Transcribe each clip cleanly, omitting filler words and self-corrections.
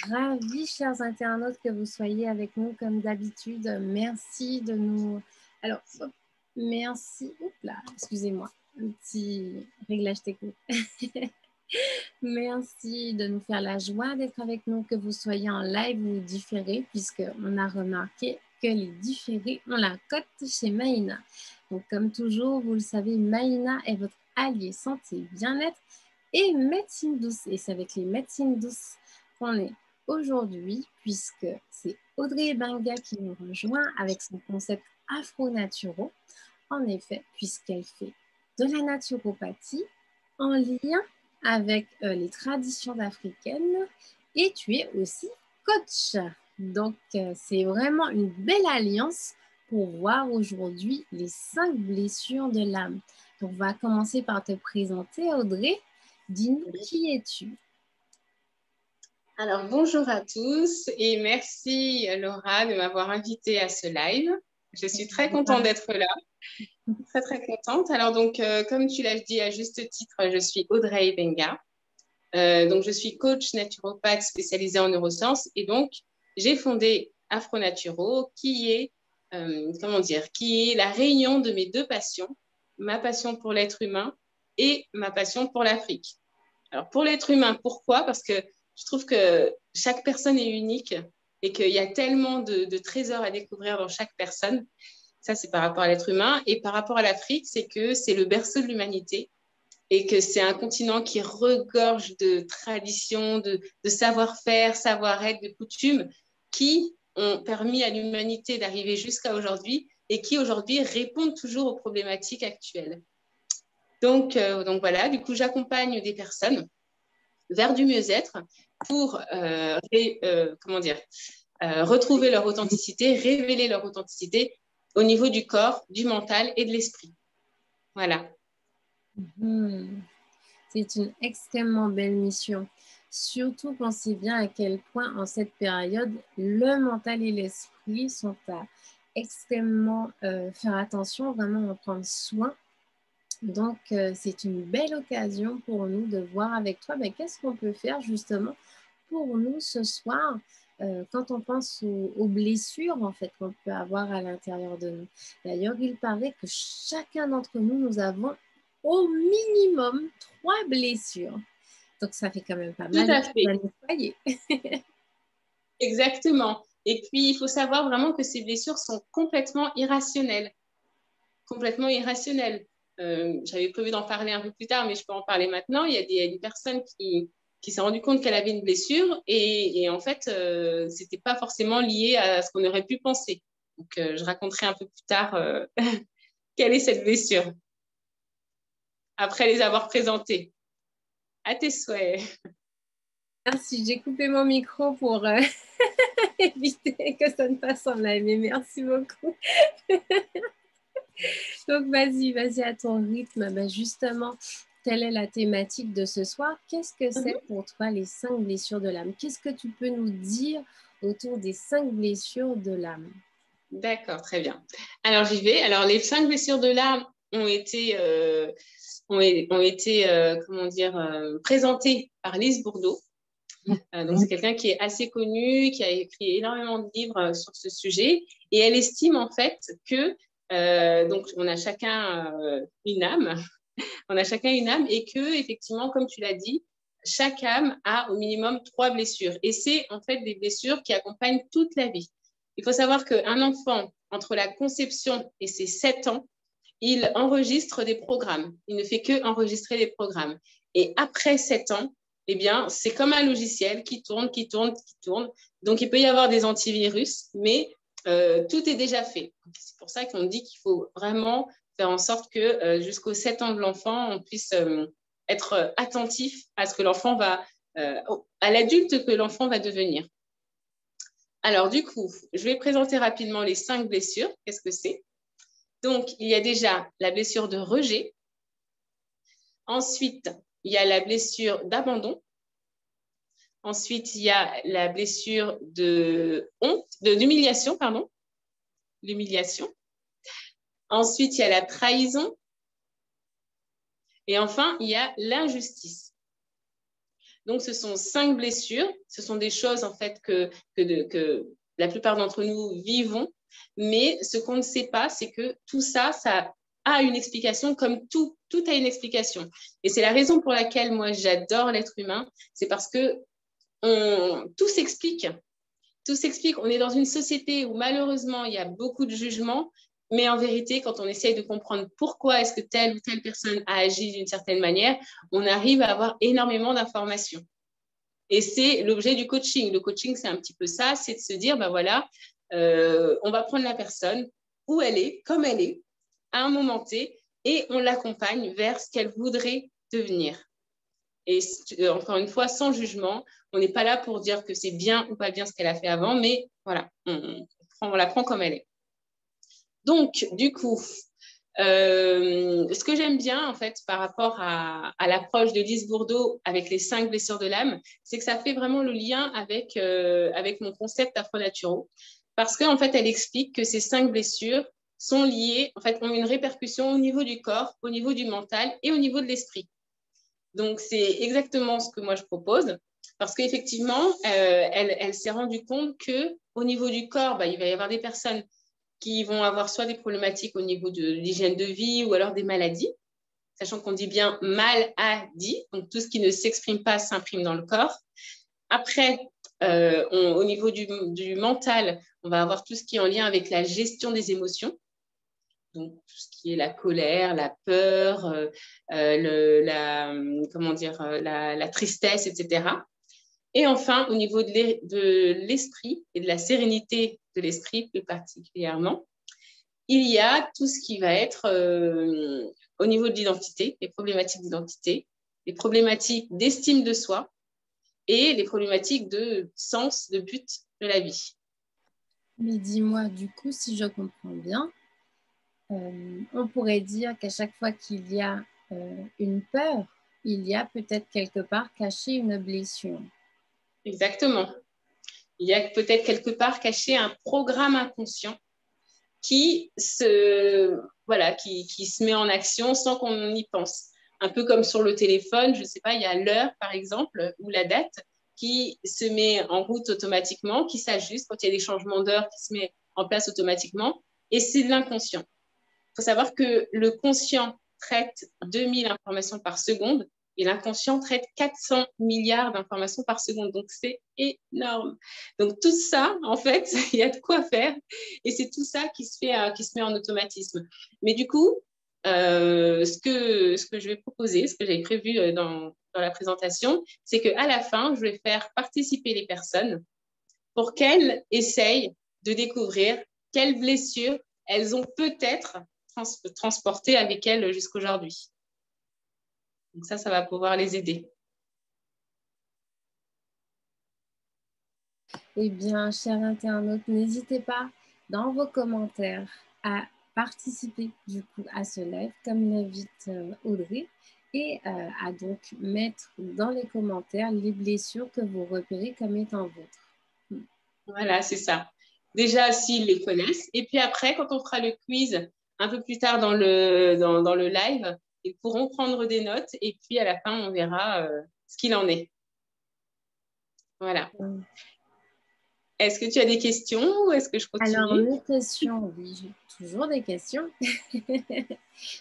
ravie, chers internautes, que vous soyez avec nous comme d'habitude. Merci de nous... Alors, hop, merci. Oups là, excusez-moi, un petit réglage technique. Merci de nous faire la joie d'être avec nous, que vous soyez en live ou différé, puisqu'on a remarqué que les différés ont la cote chez Maïna. Donc, comme toujours, vous le savez, Maïna est votre allié santé bien-être et médecine douce. Et c'est avec les médecines douces qu'on est aujourd'hui, puisque c'est Audrey Benga qui nous rejoint avec son concept Afro-Naturo. En effet, puisqu'elle fait de la naturopathie en lien avec les traditions africaines et tu es aussi coach. Donc, c'est vraiment une belle alliance pour voir aujourd'hui les 5 blessures de l'âme. Donc, on va commencer par te présenter, Audrey. Dis-nous, qui es-tu? Alors, bonjour à tous et merci Laura de m'avoir invitée à ce live. Je suis très contente d'être là. Très, très contente. Alors, donc, comme tu l'as dit à juste titre, je suis Audrey Benga. Donc, je suis coach naturopathe spécialisée en neurosciences et donc, j'ai fondé Afro-Naturo qui est, qui est la réunion de mes deux passions, ma passion pour l'être humain et ma passion pour l'Afrique. Alors, pour l'être humain, pourquoi? Parce que je trouve que chaque personne est unique et qu'il y a tellement de trésors à découvrir dans chaque personne. Ça, c'est par rapport à l'être humain. Et par rapport à l'Afrique, c'est que c'est le berceau de l'humanité et que c'est un continent qui regorge de traditions, de savoir-faire, savoir-être, de coutumes qui ont permis à l'humanité d'arriver jusqu'à aujourd'hui et qui aujourd'hui répondent toujours aux problématiques actuelles. Donc voilà, du coup, j'accompagne des personnes vers du mieux-être pour retrouver leur authenticité, révéler leur authenticité au niveau du corps, du mental et de l'esprit. Voilà. C'est une extrêmement belle mission. Surtout pensez bien à quel point en cette période, le mental et l'esprit sont à extrêmement faire attention, vraiment en prendre soin. Donc, c'est une belle occasion pour nous de voir avec toi qu'est-ce qu'on peut faire justement pour nous ce soir quand on pense aux blessures en fait qu'on peut avoir à l'intérieur de nous. D'ailleurs, il paraît que chacun d'entre nous, nous avons au minimum 3 blessures. Donc, ça fait quand même pas mal à nettoyer. Exactement. Et puis, il faut savoir vraiment que ces blessures sont complètement irrationnelles. Complètement irrationnelles. J'avais prévu d'en parler un peu plus tard, mais je peux en parler maintenant. Il y a des personnes qui s'est rendu compte qu'elle avait une blessure et en fait, c'était pas forcément lié à ce qu'on aurait pu penser. Donc, je raconterai un peu plus tard quelle est cette blessure après les avoir présentées. À tes souhaits. Merci, j'ai coupé mon micro pour éviter que ça ne passe en live, mais merci beaucoup. Donc, vas-y à ton rythme. Justement, telle est la thématique de ce soir. Qu'est-ce que c'est pour toi les 5 blessures de l'âme? Qu'est-ce que tu peux nous dire autour des 5 blessures de l'âme? D'accord, très bien. Alors, j'y vais. Alors, les 5 blessures de l'âme ont été, présentées par Lise Bourdeau. Donc, c'est quelqu'un qui est assez connu, qui a écrit énormément de livres sur ce sujet. Et elle estime en fait que, donc, on a chacun une âme. On a chacun une âme et que, effectivement, comme tu l'as dit, chaque âme a au minimum 3 blessures. Et c'est en fait des blessures qui accompagnent toute la vie. Il faut savoir qu'un enfant, entre la conception et ses 7 ans, il enregistre des programmes. Il ne fait que enregistrer des programmes. Et après 7 ans, eh bien, c'est comme un logiciel qui tourne, qui tourne, qui tourne. Donc, il peut y avoir des antivirus, mais tout est déjà fait. C'est pour ça qu'on dit qu'il faut vraiment faire en sorte que jusqu'aux 7 ans de l'enfant, on puisse être attentif à ce que l'enfant va, à l'adulte que l'enfant va devenir. Alors, du coup, je vais présenter rapidement les 5 blessures. Qu'est-ce que c'est? Donc, il y a déjà la blessure de rejet. Ensuite, il y a la blessure d'abandon. Ensuite, il y a la blessure de honte, d'humiliation, pardon. L'humiliation. Ensuite, il y a la trahison. Et enfin, il y a l'injustice. Donc, ce sont 5 blessures. Ce sont des choses, en fait, que la plupart d'entre nous vivons. Mais ce qu'on ne sait pas, c'est que tout ça, ça a une explication, comme tout a une explication. Et c'est la raison pour laquelle, moi, j'adore l'être humain. C'est parce que tout s'explique. Tout s'explique. On est dans une société où, malheureusement, il y a beaucoup de jugements. Mais en vérité, quand on essaye de comprendre pourquoi est-ce que telle ou telle personne a agi d'une certaine manière, on arrive à avoir énormément d'informations. Et c'est l'objet du coaching. Le coaching, c'est un petit peu ça, c'est de se dire, ben voilà, on va prendre la personne où elle est, comme elle est, à un moment T, et on l'accompagne vers ce qu'elle voudrait devenir. Et encore une fois, sans jugement, on n'est pas là pour dire que c'est bien ou pas bien ce qu'elle a fait avant, mais voilà, on la prend comme elle est. Donc, du coup, ce que j'aime bien, en fait, par rapport à l'approche de Lise Bourdeau avec les 5 blessures de l'âme, c'est que ça fait vraiment le lien avec mon concept afro-naturaux. Parce qu'en fait, elle explique que ces 5 blessures sont liées, en fait, ont une répercussion au niveau du corps, au niveau du mental et au niveau de l'esprit. Donc, c'est exactement ce que moi, je propose. Parce qu'effectivement, elle s'est rendue compte qu'au niveau du corps, il va y avoir des personnes qui vont avoir soit des problématiques au niveau de l'hygiène de vie ou alors des maladies, sachant qu'on dit bien maladie, donc tout ce qui ne s'exprime pas s'imprime dans le corps. Après, au niveau du mental, on va avoir tout ce qui est en lien avec la gestion des émotions, donc tout ce qui est la colère, la peur, la tristesse, etc. Et enfin, au niveau de l'esprit et de la sérénité de l'esprit plus particulièrement, il y a tout ce qui va être au niveau de l'identité, les problématiques d'identité, les problématiques d'estime de soi et les problématiques de sens, de but de la vie. Mais dis-moi, du coup, si je comprends bien, on pourrait dire qu'à chaque fois qu'il y a une peur, il y a peut-être quelque part caché une blessure. Exactement. Il y a peut-être quelque part caché un programme inconscient qui se met en action sans qu'on y pense. Un peu comme sur le téléphone, je ne sais pas, il y a l'heure, par exemple, ou la date qui se met en route automatiquement, qui s'ajuste quand il y a des changements d'heure qui se met en place automatiquement. Et c'est de l'inconscient. Il faut savoir que le conscient traite 2000 informations par seconde et l'inconscient traite 400 milliards d'informations par seconde. Donc, c'est énorme. Donc, tout ça, en fait, il y a de quoi faire. Et c'est tout ça qui se met en automatisme. Mais du coup, ce que je vais proposer, ce que j'avais prévu dans la présentation, c'est qu'à la fin, je vais faire participer les personnes pour qu'elles essayent de découvrir quelles blessures elles ont peut-être transportées avec elles jusqu'aujourd'hui. Donc ça va pouvoir les aider. Eh bien, chers internautes, n'hésitez pas dans vos commentaires à participer du coup à ce live, comme l'invite Audrey, et à donc mettre dans les commentaires les blessures que vous repérez comme étant vôtres. Voilà, c'est ça. Déjà, s'ils les connaissent. Et puis après, quand on fera le quiz un peu plus tard dans le live, ils pourront prendre des notes. Et puis, à la fin, on verra ce qu'il en est. Voilà. Est-ce que tu as des questions ou est-ce que je continue? Alors, mes questions, oui, j'ai toujours des questions.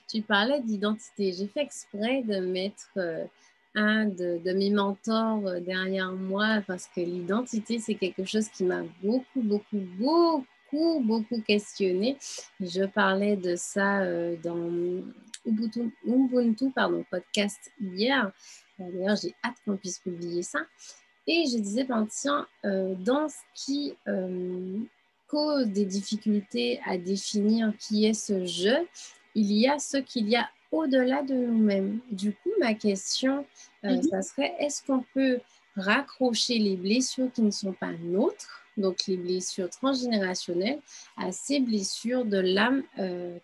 Tu parlais d'identité. J'ai fait exprès de mettre un de mes mentors derrière moi parce que l'identité, c'est quelque chose qui m'a beaucoup questionné. Je parlais de ça dans Ubuntu podcast hier. D'ailleurs, j'ai hâte qu'on puisse publier ça. Et je disais, ben, tiens, dans ce qui cause des difficultés à définir qui est ce je, il y a ce qu'il y a au-delà de nous-mêmes. Du coup, ma question, ça serait, est-ce qu'on peut raccrocher les blessures qui ne sont pas nôtres, donc les blessures transgénérationnelles, à ces blessures de l'âme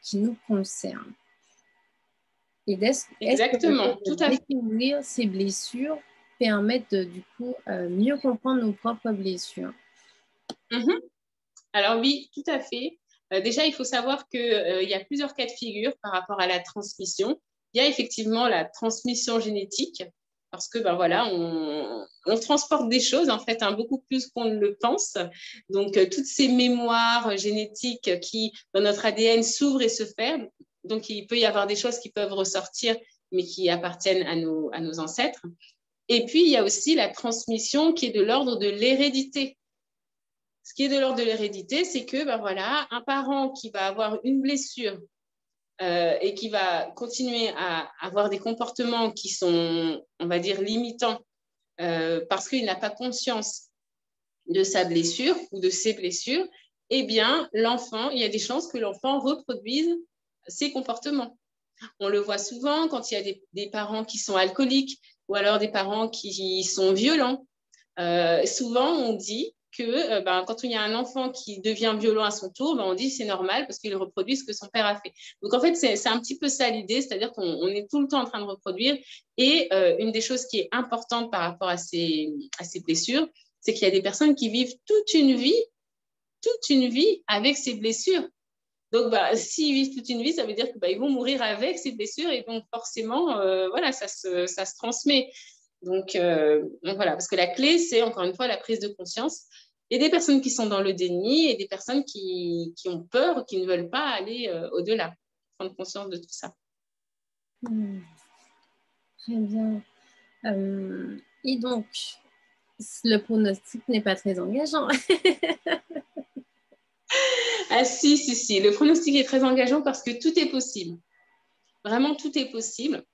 qui nous concernent? Et est-ce Exactement, que tout à fait. découvrir ces blessures permettent de, du coup, mieux comprendre nos propres blessures? Alors oui, tout à fait. Déjà, il faut savoir qu'il y a plusieurs cas de figure par rapport à la transmission. Il y a effectivement la transmission génétique parce que ben voilà, on transporte des choses en fait, hein, beaucoup plus qu'on ne le pense. Donc toutes ces mémoires génétiques qui dans notre ADN s'ouvrent et se ferment. Donc il peut y avoir des choses qui peuvent ressortir, mais qui appartiennent à nos ancêtres. Et puis il y a aussi la transmission qui est de l'ordre de l'hérédité. Ce qui est de l'ordre de l'hérédité, c'est que ben voilà, un parent qui va avoir une blessure et qui va continuer à avoir des comportements qui sont, on va dire, limitants parce qu'il n'a pas conscience de sa blessure ou de ses blessures, eh bien, l'enfant, il y a des chances que l'enfant reproduise ces comportements. On le voit souvent quand il y a des parents qui sont alcooliques ou alors des parents qui sont violents. Souvent, on dit que quand il y a un enfant qui devient violent à son tour, on dit c'est normal parce qu'il reproduit ce que son père a fait. Donc en fait, c'est un petit peu ça l'idée, c'est-à-dire qu'on est tout le temps en train de reproduire. Et une des choses qui est importante par rapport à ces blessures, c'est qu'il y a des personnes qui vivent toute une vie avec ces blessures. Donc, s'ils vivent toute une vie, ça veut dire qu'ils vont mourir avec ces blessures et donc forcément, voilà, ça se transmet. Donc, voilà, parce que la clé, c'est encore une fois la prise de conscience. Il y a des personnes qui sont dans le déni et des personnes qui ont peur, qui ne veulent pas aller au-delà, prendre conscience de tout ça. Très bien. Et donc, le pronostic n'est pas très engageant. Ah si. Le pronostic est très engageant parce que tout est possible. Vraiment, tout est possible.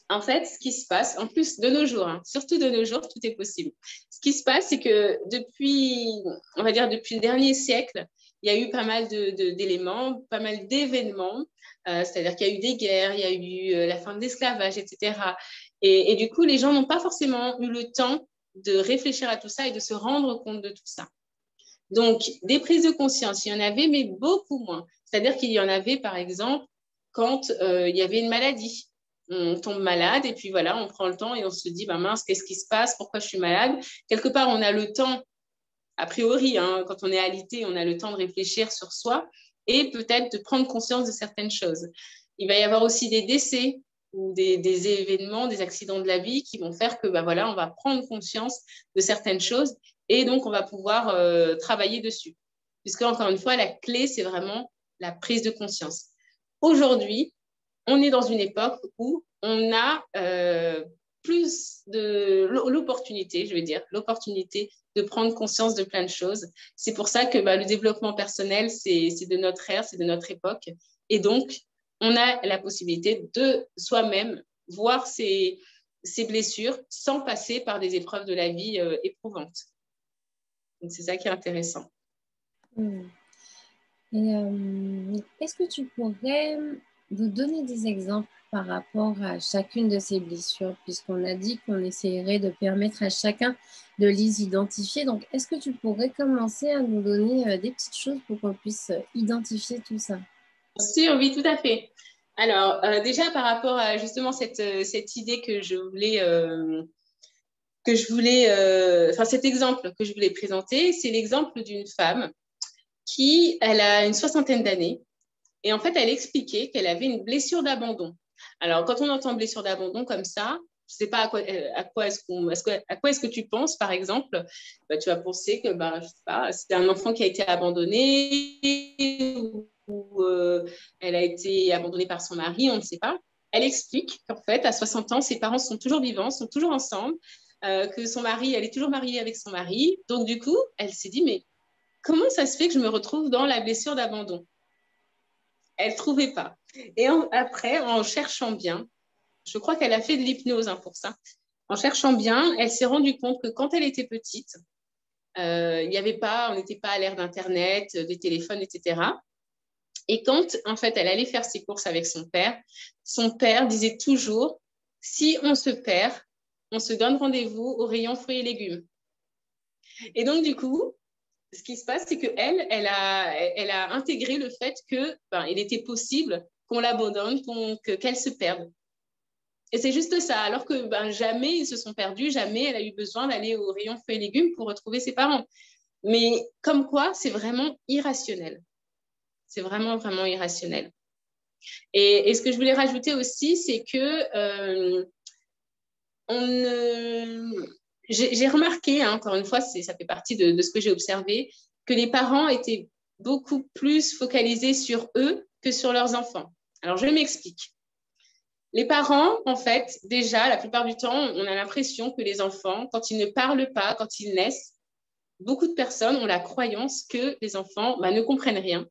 En fait, ce qui se passe, en plus de nos jours, hein, surtout de nos jours, tout est possible. Ce qui se passe, c'est que on va dire depuis le dernier siècle, il y a eu pas mal d'éléments, pas mal d'événements. C'est-à-dire qu'il y a eu des guerres, il y a eu la fin de l'esclavage, etc. Et du coup, les gens n'ont pas forcément eu le temps de réfléchir à tout ça et de se rendre compte de tout ça. Donc, des prises de conscience, il y en avait, mais beaucoup moins. C'est-à-dire qu'il y en avait, par exemple, quand il y avait une maladie. On tombe malade et puis voilà, on prend le temps et on se dit, mince, qu'est-ce qui se passe? Pourquoi je suis malade? Quelque part, on a le temps, a priori, hein, quand on est alité, on a le temps de réfléchir sur soi et peut-être de prendre conscience de certaines choses. Il va y avoir aussi des décès ou des événements, des accidents de la vie qui vont faire que voilà, on va prendre conscience de certaines choses et donc on va pouvoir travailler dessus. Puisque, encore une fois, la clé, c'est vraiment la prise de conscience. Aujourd'hui, on est dans une époque où on a plus de l'opportunité, je veux dire, l'opportunité de prendre conscience de plein de choses. C'est pour ça que le développement personnel, c'est de notre ère, c'est de notre époque. Et donc, on a la possibilité de soi-même voir ces blessures sans passer par des épreuves de la vie éprouvantes. Donc, c'est ça qui est intéressant. Et est-ce que tu pourrais nous donner des exemples par rapport à chacune de ces blessures, puisqu'on a dit qu'on essayerait de permettre à chacun de les identifier. Donc, est-ce que tu pourrais commencer à nous donner des petites choses pour qu'on puisse identifier tout ça? Sûr, oui, tout à fait. Alors, déjà, par rapport à justement cette idée que je voulais, cet exemple que je voulais présenter, c'est l'exemple d'une femme elle a une soixantaine d'années. Et en fait, elle expliquait qu'elle avait une blessure d'abandon. Alors, quand on entend blessure d'abandon comme ça, je ne sais pas à quoi est-ce que tu penses, par exemple. Tu vas penser que, je sais pas, c'est un enfant qui a été abandonné ou elle a été abandonnée par son mari, on ne sait pas. Elle explique qu'en fait, à 60 ans, ses parents sont toujours vivants, sont toujours ensemble, que son mari, elle est toujours mariée avec son mari. Donc, du coup, elle s'est dit, mais comment ça se fait que je me retrouve dans la blessure d'abandon? Elle ne trouvait pas. Et après, en cherchant bien, je crois qu'elle a fait de l'hypnose pour ça. En cherchant bien, elle s'est rendue compte que quand elle était petite, on n'était pas à l'ère d'Internet, des téléphones, etc. Et quand, en fait, elle allait faire ses courses avec son père disait toujours, si on se perd, on se donne rendez-vous au rayon fruits et légumes. Et donc, du coup, ce qui se passe, c'est qu'elle a intégré le fait qu'il était possible qu'on l'abandonne, qu'elle se perde. Et c'est juste ça, alors que jamais ils se sont perdus, jamais elle a eu besoin d'aller au rayon fruits et légumes pour retrouver ses parents. Mais comme quoi, c'est vraiment irrationnel. C'est vraiment, vraiment irrationnel. Et ce que je voulais rajouter aussi, c'est que j'ai remarqué, hein, encore une fois, ça fait partie de ce que j'ai observé, que les parents étaient beaucoup plus focalisés sur eux que sur leurs enfants. Alors, je m'explique. Les parents, en fait, déjà, la plupart du temps, on a l'impression que les enfants, quand ils ne parlent pas, quand ils naissent, beaucoup de personnes ont la croyance que les enfants ne comprennent rien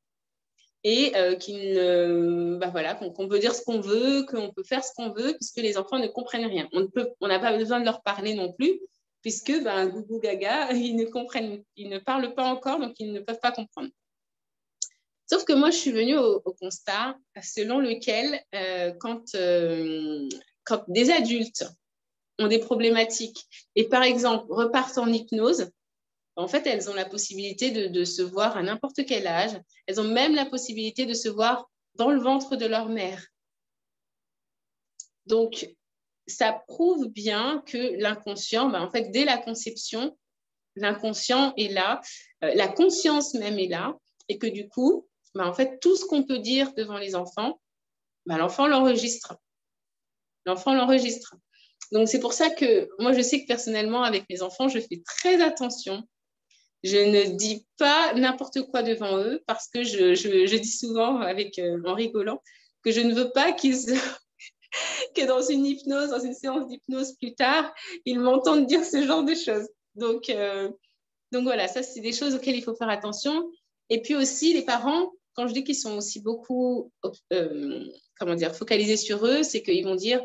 et qu'on peut dire ce qu'on veut, qu'on peut faire ce qu'on veut, puisque les enfants ne comprennent rien. On n'a pas besoin de leur parler non plus, puisque gougou gaga, ils ne parlent pas encore, donc ils ne peuvent pas comprendre. Sauf que moi, je suis venue au constat selon lequel, quand des adultes ont des problématiques et, par exemple, repartent en hypnose, en fait, elles ont la possibilité de se voir à n'importe quel âge. Elles ont même la possibilité de se voir dans le ventre de leur mère. Donc, ça prouve bien que l'inconscient, en fait, dès la conception, l'inconscient est là, la conscience même est là, et que du coup, en fait, tout ce qu'on peut dire devant les enfants, l'enfant l'enregistre. L'enfant l'enregistre. Donc, c'est pour ça que moi, je sais que personnellement, avec mes enfants, je fais très attention. Je ne dis pas n'importe quoi devant eux parce que je dis souvent en rigolant que je ne veux pas que dans une hypnose, dans une séance d'hypnose plus tard, ils m'entendent dire ce genre de choses. Donc voilà, ça, c'est des choses auxquelles il faut faire attention. Et puis aussi, les parents, quand je dis qu'ils sont aussi beaucoup focalisés sur eux, c'est qu'ils vont dire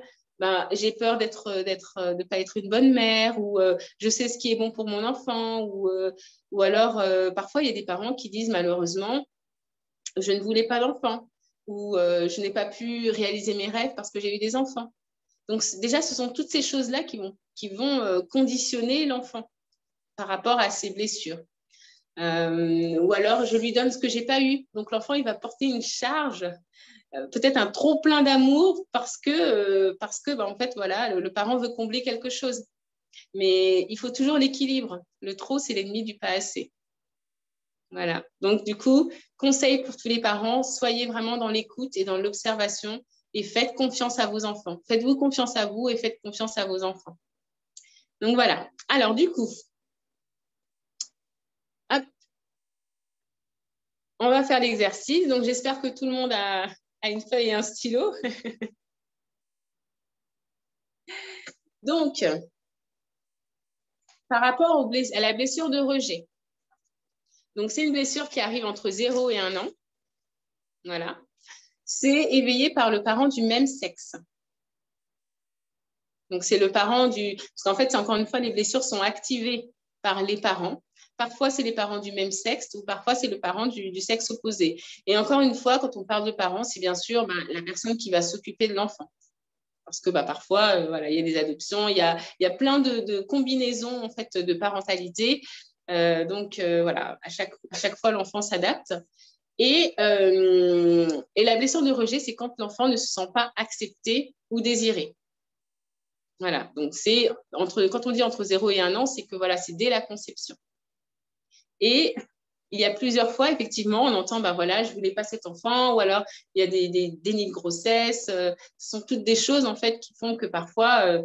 j'ai peur de ne pas être une bonne mère, ou je sais ce qui est bon pour mon enfant, ou alors parfois il y a des parents qui disent malheureusement je ne voulais pas d'enfant, ou je n'ai pas pu réaliser mes rêves parce que j'ai eu des enfants. Donc déjà, ce sont toutes ces choses-là qui vont conditionner l'enfant par rapport à ses blessures. Ou alors je lui donne ce que j'ai pas eu, donc l'enfant il va porter une charge, peut-être un trop plein d'amour parce que en fait voilà, le parent veut combler quelque chose, mais il faut toujours l'équilibre. Le trop, c'est l'ennemi du pas assez. Voilà, donc du coup, conseil pour tous les parents, soyez vraiment dans l'écoute et dans l'observation et faites confiance à vos enfants. Faites-vous confiance à vous et faites confiance à vos enfants. Donc voilà, alors du coup, hop, on va faire l'exercice. Donc j'espère que tout le monde a une feuille et un stylo. Donc, par rapport à la blessure de rejet, donc c'est une blessure qui arrive entre 0 et 1 an. Voilà. C'est éveillé par le parent du même sexe. Donc, c'est le parent du... Parce qu'en fait, encore une fois, les blessures sont activées par les parents. Parfois, c'est les parents du même sexe ou parfois, c'est le parent du sexe opposé. Et encore une fois, quand on parle de parents, c'est bien sûr la personne qui va s'occuper de l'enfant. Parce que parfois, voilà, il y a des adoptions, il y a plein de combinaisons en fait, de parentalité. Donc, voilà, à chaque fois, l'enfant s'adapte. Et la blessure de rejet, c'est quand l'enfant ne se sent pas accepté ou désiré. Voilà, donc c'est quand on dit entre 0 et 1 an, c'est que voilà, c'est dès la conception. Et il y a plusieurs fois, effectivement, on entend, voilà, je ne voulais pas cet enfant, ou alors il y a des dénis de grossesse. Ce sont toutes des choses, en fait, qui font que parfois,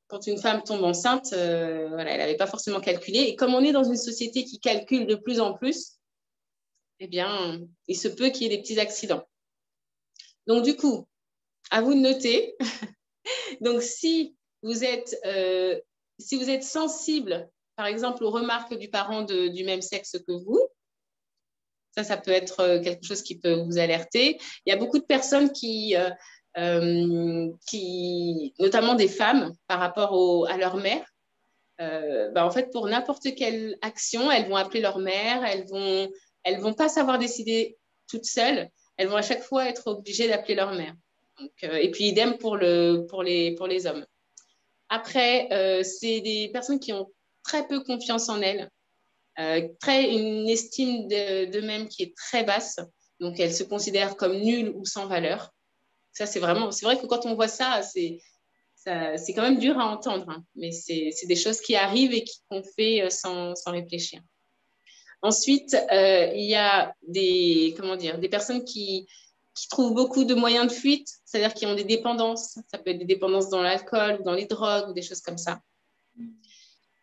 quand une femme tombe enceinte, voilà, elle n'avait pas forcément calculé. Et comme on est dans une société qui calcule de plus en plus, eh bien, il se peut qu'il y ait des petits accidents. Donc, du coup, à vous de noter. Donc, si vous êtes sensible, par exemple, aux remarques du parent du même sexe que vous, ça peut être quelque chose qui peut vous alerter. Il y a beaucoup de personnes qui notamment des femmes, par rapport à leur mère, en fait, pour n'importe quelle action, elles vont appeler leur mère, elles vont pas savoir décider toutes seules, elles vont à chaque fois être obligées d'appeler leur mère. Donc, et puis, idem pour les hommes. Après, c'est des personnes qui ont très peu confiance en elles, une estime d'eux-mêmes qui est très basse. Donc, elles se considèrent comme nulles ou sans valeur. Ça, c'est vrai que quand on voit ça, c'est quand même dur à entendre, hein, mais c'est des choses qui arrivent et qu'on fait sans réfléchir. Ensuite, il y a des personnes qui qui trouvent beaucoup de moyens de fuite, c'est-à-dire qui ont des dépendances. Ça peut être des dépendances dans l'alcool ou dans les drogues ou des choses comme ça.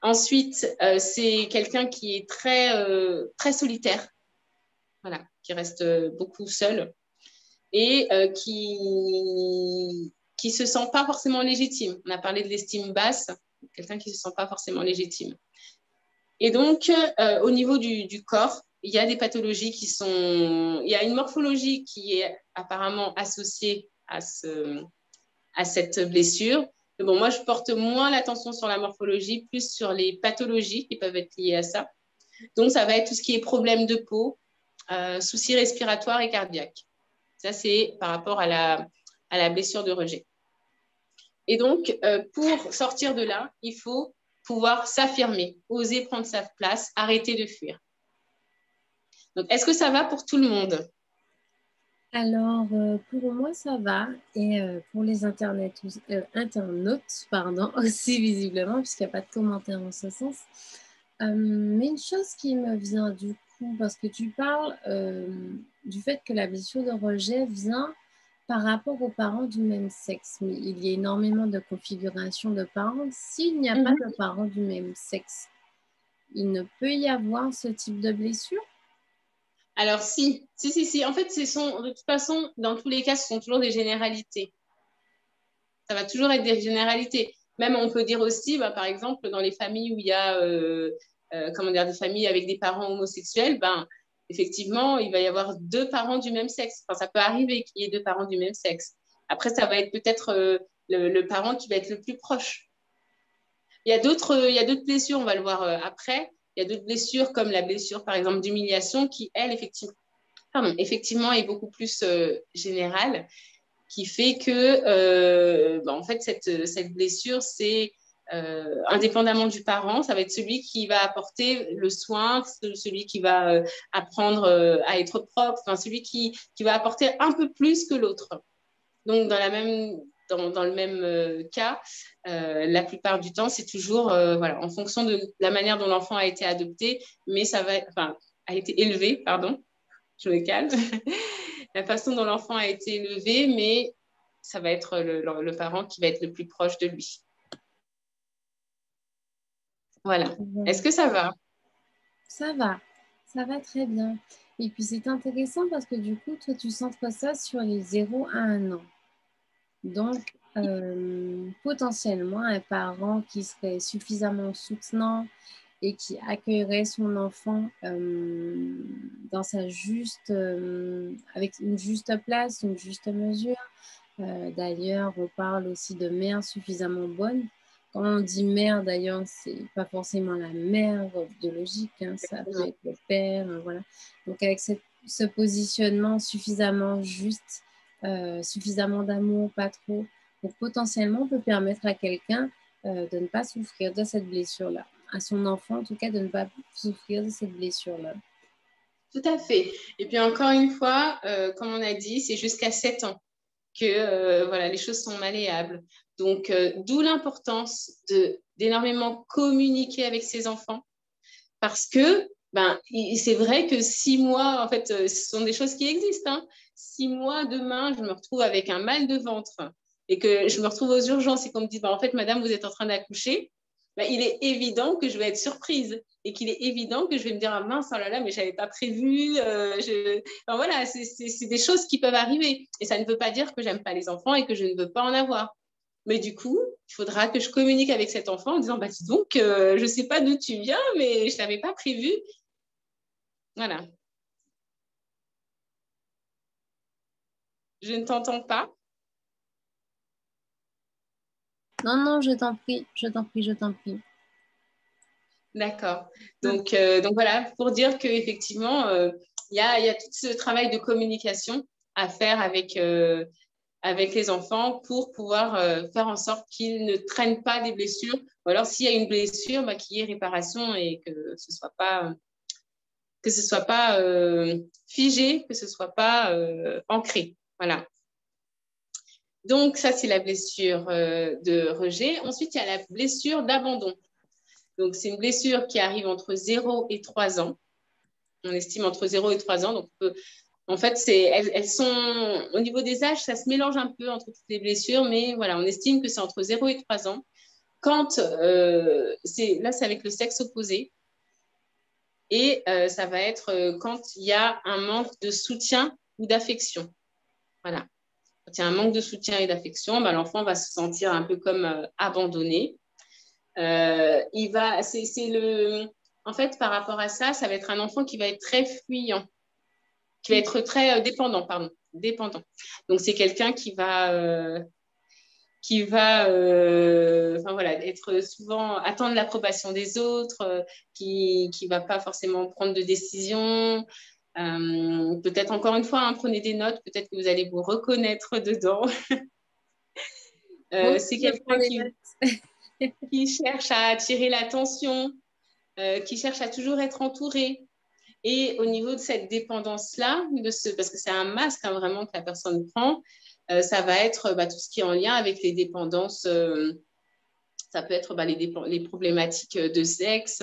Ensuite, c'est quelqu'un qui est très solitaire, voilà, qui reste beaucoup seul et qui se sent pas forcément légitime. On a parlé de l'estime basse, quelqu'un qui se sent pas forcément légitime. Et donc, au niveau du corps, il y a des pathologies il y a une morphologie qui est apparemment associée à cette blessure. Mais bon, moi, je porte moins l'attention sur la morphologie, plus sur les pathologies qui peuvent être liées à ça. Donc, ça va être tout ce qui est problème de peau, soucis respiratoires et cardiaques. Ça, c'est par rapport à la blessure de rejet. Et donc, pour sortir de là, il faut pouvoir s'affirmer, oser prendre sa place, arrêter de fuir. Donc, est-ce que ça va pour tout le monde? Alors, pour moi, ça va. Et pour les internautes, pardon, aussi visiblement, puisqu'il n'y a pas de commentaires en ce sens. Mais une chose qui me vient du coup, parce que tu parles du fait que la blessure de rejet vient par rapport aux parents du même sexe. Mais il y a énormément de configurations de parents. S'il n'y a pas de parents du même sexe, il ne peut y avoir ce type de blessure? Alors, si. En fait, de toute façon, dans tous les cas, ce sont toujours des généralités. Ça va toujours être des généralités. Même, on peut dire aussi, par exemple, dans les familles où il y a des familles avec des parents homosexuels, effectivement, il va y avoir deux parents du même sexe. Enfin, ça peut arriver qu'il y ait deux parents du même sexe. Après, ça va être peut-être le parent qui va être le plus proche. Il y a d'autres blessures, on va le voir après. Il y a d'autres blessures comme la blessure, par exemple, d'humiliation qui, elle, effectivement, est beaucoup plus générale, qui fait que, en fait, cette blessure, c'est indépendamment du parent, ça va être celui qui va apporter le soin, celui qui va apprendre à être propre, enfin, celui qui va apporter un peu plus que l'autre. Donc, dans le même cas, la plupart du temps, c'est toujours en fonction de la manière dont l'enfant a été adopté, mais a été élevé, pardon, je me calme, la façon dont l'enfant a été élevé, mais ça va être le parent qui va être le plus proche de lui. Voilà. Est-ce que ça va? Ça va très bien. Et puis c'est intéressant parce que du coup, toi, tu centres ça sur les 0 à 1 an. Donc, potentiellement, un parent qui serait suffisamment soutenant et qui accueillerait son enfant dans avec une juste place, une juste mesure. D'ailleurs, on parle aussi de mère suffisamment bonne. Quand on dit mère, d'ailleurs, c'est pas forcément la mère biologique, hein, ça peut être le père, voilà. Donc, avec ce positionnement suffisamment juste, suffisamment d'amour, pas trop, donc potentiellement, on peut permettre à quelqu'un de ne pas souffrir de cette blessure-là, à son enfant, en tout cas, de ne pas souffrir de cette blessure-là. Tout à fait. Et puis, encore une fois, comme on a dit, c'est jusqu'à 7 ans que les choses sont malléables. Donc, d'où l'importance d'énormément communiquer avec ses enfants parce que c'est vrai que 6 mois, en fait, ce sont des choses qui existent. Hein. 6 mois, demain, je me retrouve avec un mal de ventre et que je me retrouve aux urgences et qu'on me dit, en fait, madame, vous êtes en train d'accoucher. Il est évident que je vais être surprise et qu'il est évident que je vais me dire, ah mince, oh là là, mais je n'avais pas prévu. Voilà, c'est des choses qui peuvent arriver. Et ça ne veut pas dire que j'aime pas les enfants et que je ne veux pas en avoir. Mais du coup, il faudra que je communique avec cet enfant en disant, dis donc, je ne sais pas d'où tu viens, mais je ne l'avais pas prévu. Voilà. Je ne t'entends pas. Non, je t'en prie, je t'en prie. D'accord. Donc voilà, pour dire qu'effectivement, il y a tout ce travail de communication à faire avec les enfants pour pouvoir faire en sorte qu'ils ne traînent pas des blessures. Ou alors, s'il y a une blessure, qu'il y ait réparation et que ce soit pas figé, que ce soit pas ancré. Voilà. Donc, ça, c'est la blessure de rejet. Ensuite, il y a la blessure d'abandon. Donc, c'est une blessure qui arrive entre 0 et 3 ans. On estime entre 0 et 3 ans. Donc, En fait, elles sont, au niveau des âges, ça se mélange un peu entre toutes les blessures, mais voilà, on estime que c'est entre 0 et 3 ans. Quand, là, c'est avec le sexe opposé. Et ça va être quand il y a un manque de soutien ou d'affection. Voilà. Quand il y a un manque de soutien et d'affection, ben, l'enfant va se sentir un peu comme abandonné. En fait, par rapport à ça, ça va être un enfant qui va être très fuyant, qui va être très dépendant, pardon, dépendant. Donc, c'est quelqu'un enfin, voilà, être souvent, attendre l'approbation des autres, qui va pas forcément prendre de décision. Peut-être encore une fois, hein, prenez des notes, peut-être que vous allez vous reconnaître dedans. C'est quelqu'un qui cherche à attirer l'attention, qui cherche à toujours être entouré. Et au niveau de cette dépendance-là, parce que c'est un masque hein, vraiment que la personne prend, ça va être tout ce qui est en lien avec les dépendances. Ça peut être les problématiques de sexe,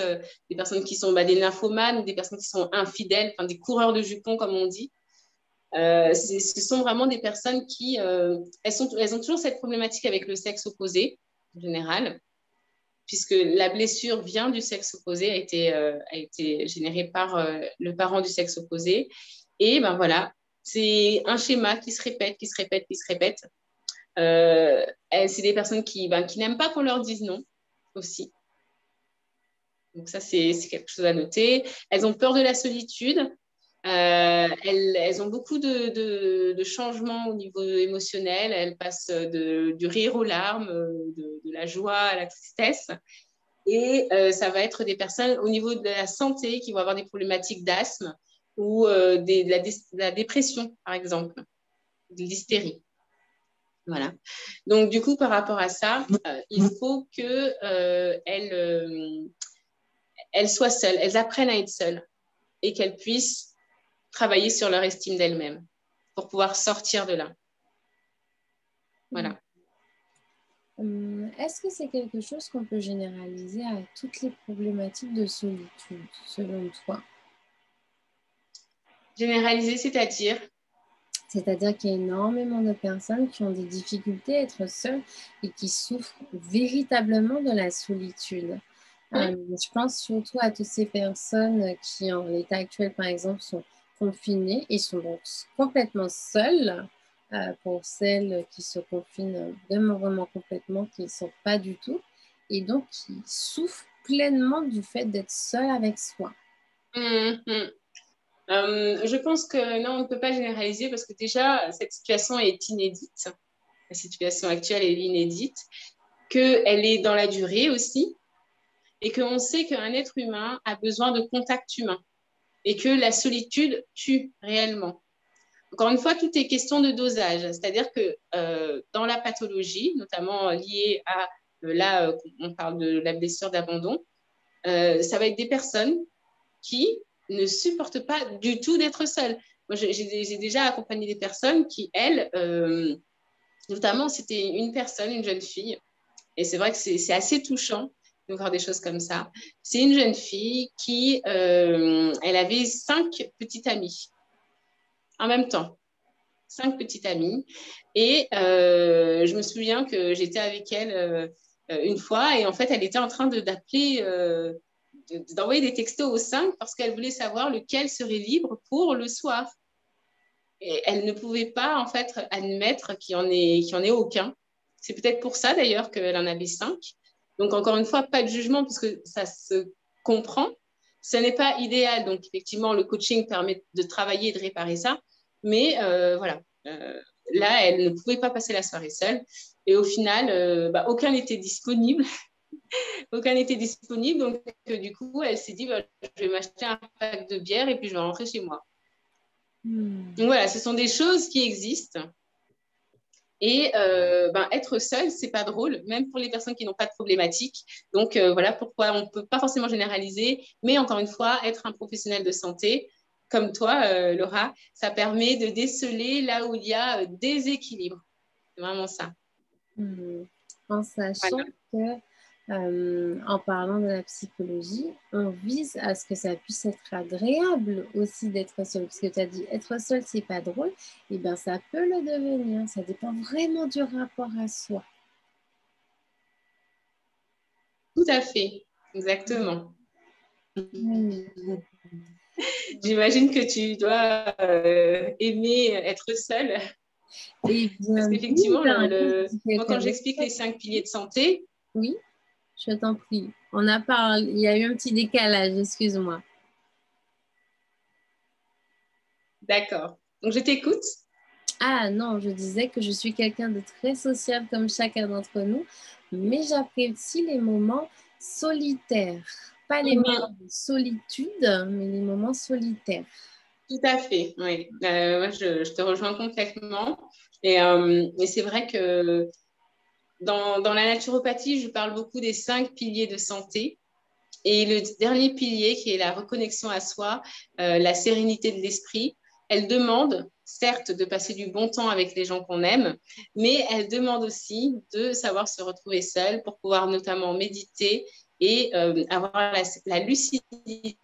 des personnes qui sont des nymphomanes ou des personnes qui sont infidèles, enfin, des coureurs de jupons, comme on dit. Ce sont vraiment des personnes qui, elles ont toujours cette problématique avec le sexe opposé, en général, puisque la blessure vient du sexe opposé, a été générée par le parent du sexe opposé. Et ben voilà, c'est un schéma qui se répète, qui se répète, qui se répète. C'est des personnes qui n'aiment pas qu'on leur dise non aussi. Donc ça, c'est quelque chose à noter. Elles ont peur de la solitude. Elles ont beaucoup de changements au niveau émotionnel. Elles passent du rire aux larmes, de la joie à la tristesse. Et ça va être des personnes au niveau de la santé qui vont avoir des problématiques d'asthme ou de la dépression, par exemple, de l'hystérie. Voilà. Donc, du coup, par rapport à ça, il faut qu'elles soient seules, elles apprennent à être seules et qu'elles puissent travailler sur leur estime d'elles-mêmes pour pouvoir sortir de là. Voilà. Est-ce que c'est quelque chose qu'on peut généraliser à toutes les problématiques de solitude, selon toi? Généraliser, c'est-à-dire? C'est-à-dire qu'il y a énormément de personnes qui ont des difficultés à être seules et qui souffrent véritablement de la solitude. Je pense surtout à toutes ces personnes qui, en l'état actuel, par exemple, sont confinées et sont donc complètement seules. Pour celles qui se confinent vraiment, vraiment complètement, qui ne sont pas du tout, et donc qui souffrent pleinement du fait d'être seule avec soi. Je pense que non, on ne peut pas généraliser parce que déjà, cette situation est inédite. La situation actuelle est inédite, qu'elle est dans la durée aussi et qu'on sait qu'un être humain a besoin de contact humain et que la solitude tue réellement. Encore une fois, tout est question de dosage, c'est-à-dire que dans la pathologie, notamment liée à, là, on parle de la blessure d'abandon, ça va être des personnes qui ne supportent pas du tout d'être seules. Moi, j'ai déjà accompagné des personnes qui, elles, notamment, c'était une personne, une jeune fille, et c'est vrai que c'est assez touchant de voir des choses comme ça. C'est une jeune fille qui, elle avait 5 petites amies en même temps. 5 petites amies. Et je me souviens que j'étais avec elle une fois et en fait, elle était en train d'appeler, d'envoyer des textos aux 5 parce qu'elle voulait savoir lequel serait libre pour le soir. Et elle ne pouvait pas en fait admettre qu'il n'y en ait aucun. C'est peut-être pour ça d'ailleurs qu'elle en avait 5. Donc encore une fois, pas de jugement puisque ça se comprend. Ce n'est pas idéal. Donc effectivement, le coaching permet de travailler et de réparer ça. Mais voilà, là, elle ne pouvait pas passer la soirée seule. Et au final, aucun n'était disponible. Aucun n'était disponible. Donc, du coup, elle s'est dit, je vais m'acheter un pack de bière et puis je vais rentrer chez moi. Donc voilà, ce sont des choses qui existent. Et être seul, c'est pas drôle, même pour les personnes qui n'ont pas de problématique. Donc voilà pourquoi on ne peut pas forcément généraliser, mais encore une fois, être un professionnel de santé, comme toi, Laura, ça permet de déceler là où il y a déséquilibre. C'est vraiment ça. En sachant Voilà. que en parlant de la psychologie, on vise à ce que ça puisse être agréable aussi d'être seul. Parce que tu as dit, être seul, c'est pas drôle. Eh bien, ça peut le devenir. Ça dépend vraiment du rapport à soi. Tout à fait, exactement. Oui. J'imagine que tu dois aimer être seule. Et Parce bien, oui, qu'effectivement, moi, quand quelqu'un d'autre. j'explique les 5 piliers de santé, Oui, je t'en prie. On a parlé, il y a eu un petit décalage, excuse-moi. d'accord. Donc, je t'écoute. Ah non, je disais que je suis quelqu'un de très sociable comme chacun d'entre nous, mais j'apprécie les moments solitaires. Pas les moments de solitude, mais les moments solitaires. Tout à fait, oui. Moi, je te rejoins complètement. Et c'est vrai que dans la naturopathie, je parle beaucoup des 5 piliers de santé. Et le dernier pilier, qui est la reconnexion à soi, la sérénité de l'esprit, elle demande, certes, de passer du bon temps avec les gens qu'on aime, mais elle demande aussi de savoir se retrouver seul pour pouvoir notamment méditer et avoir la lucidité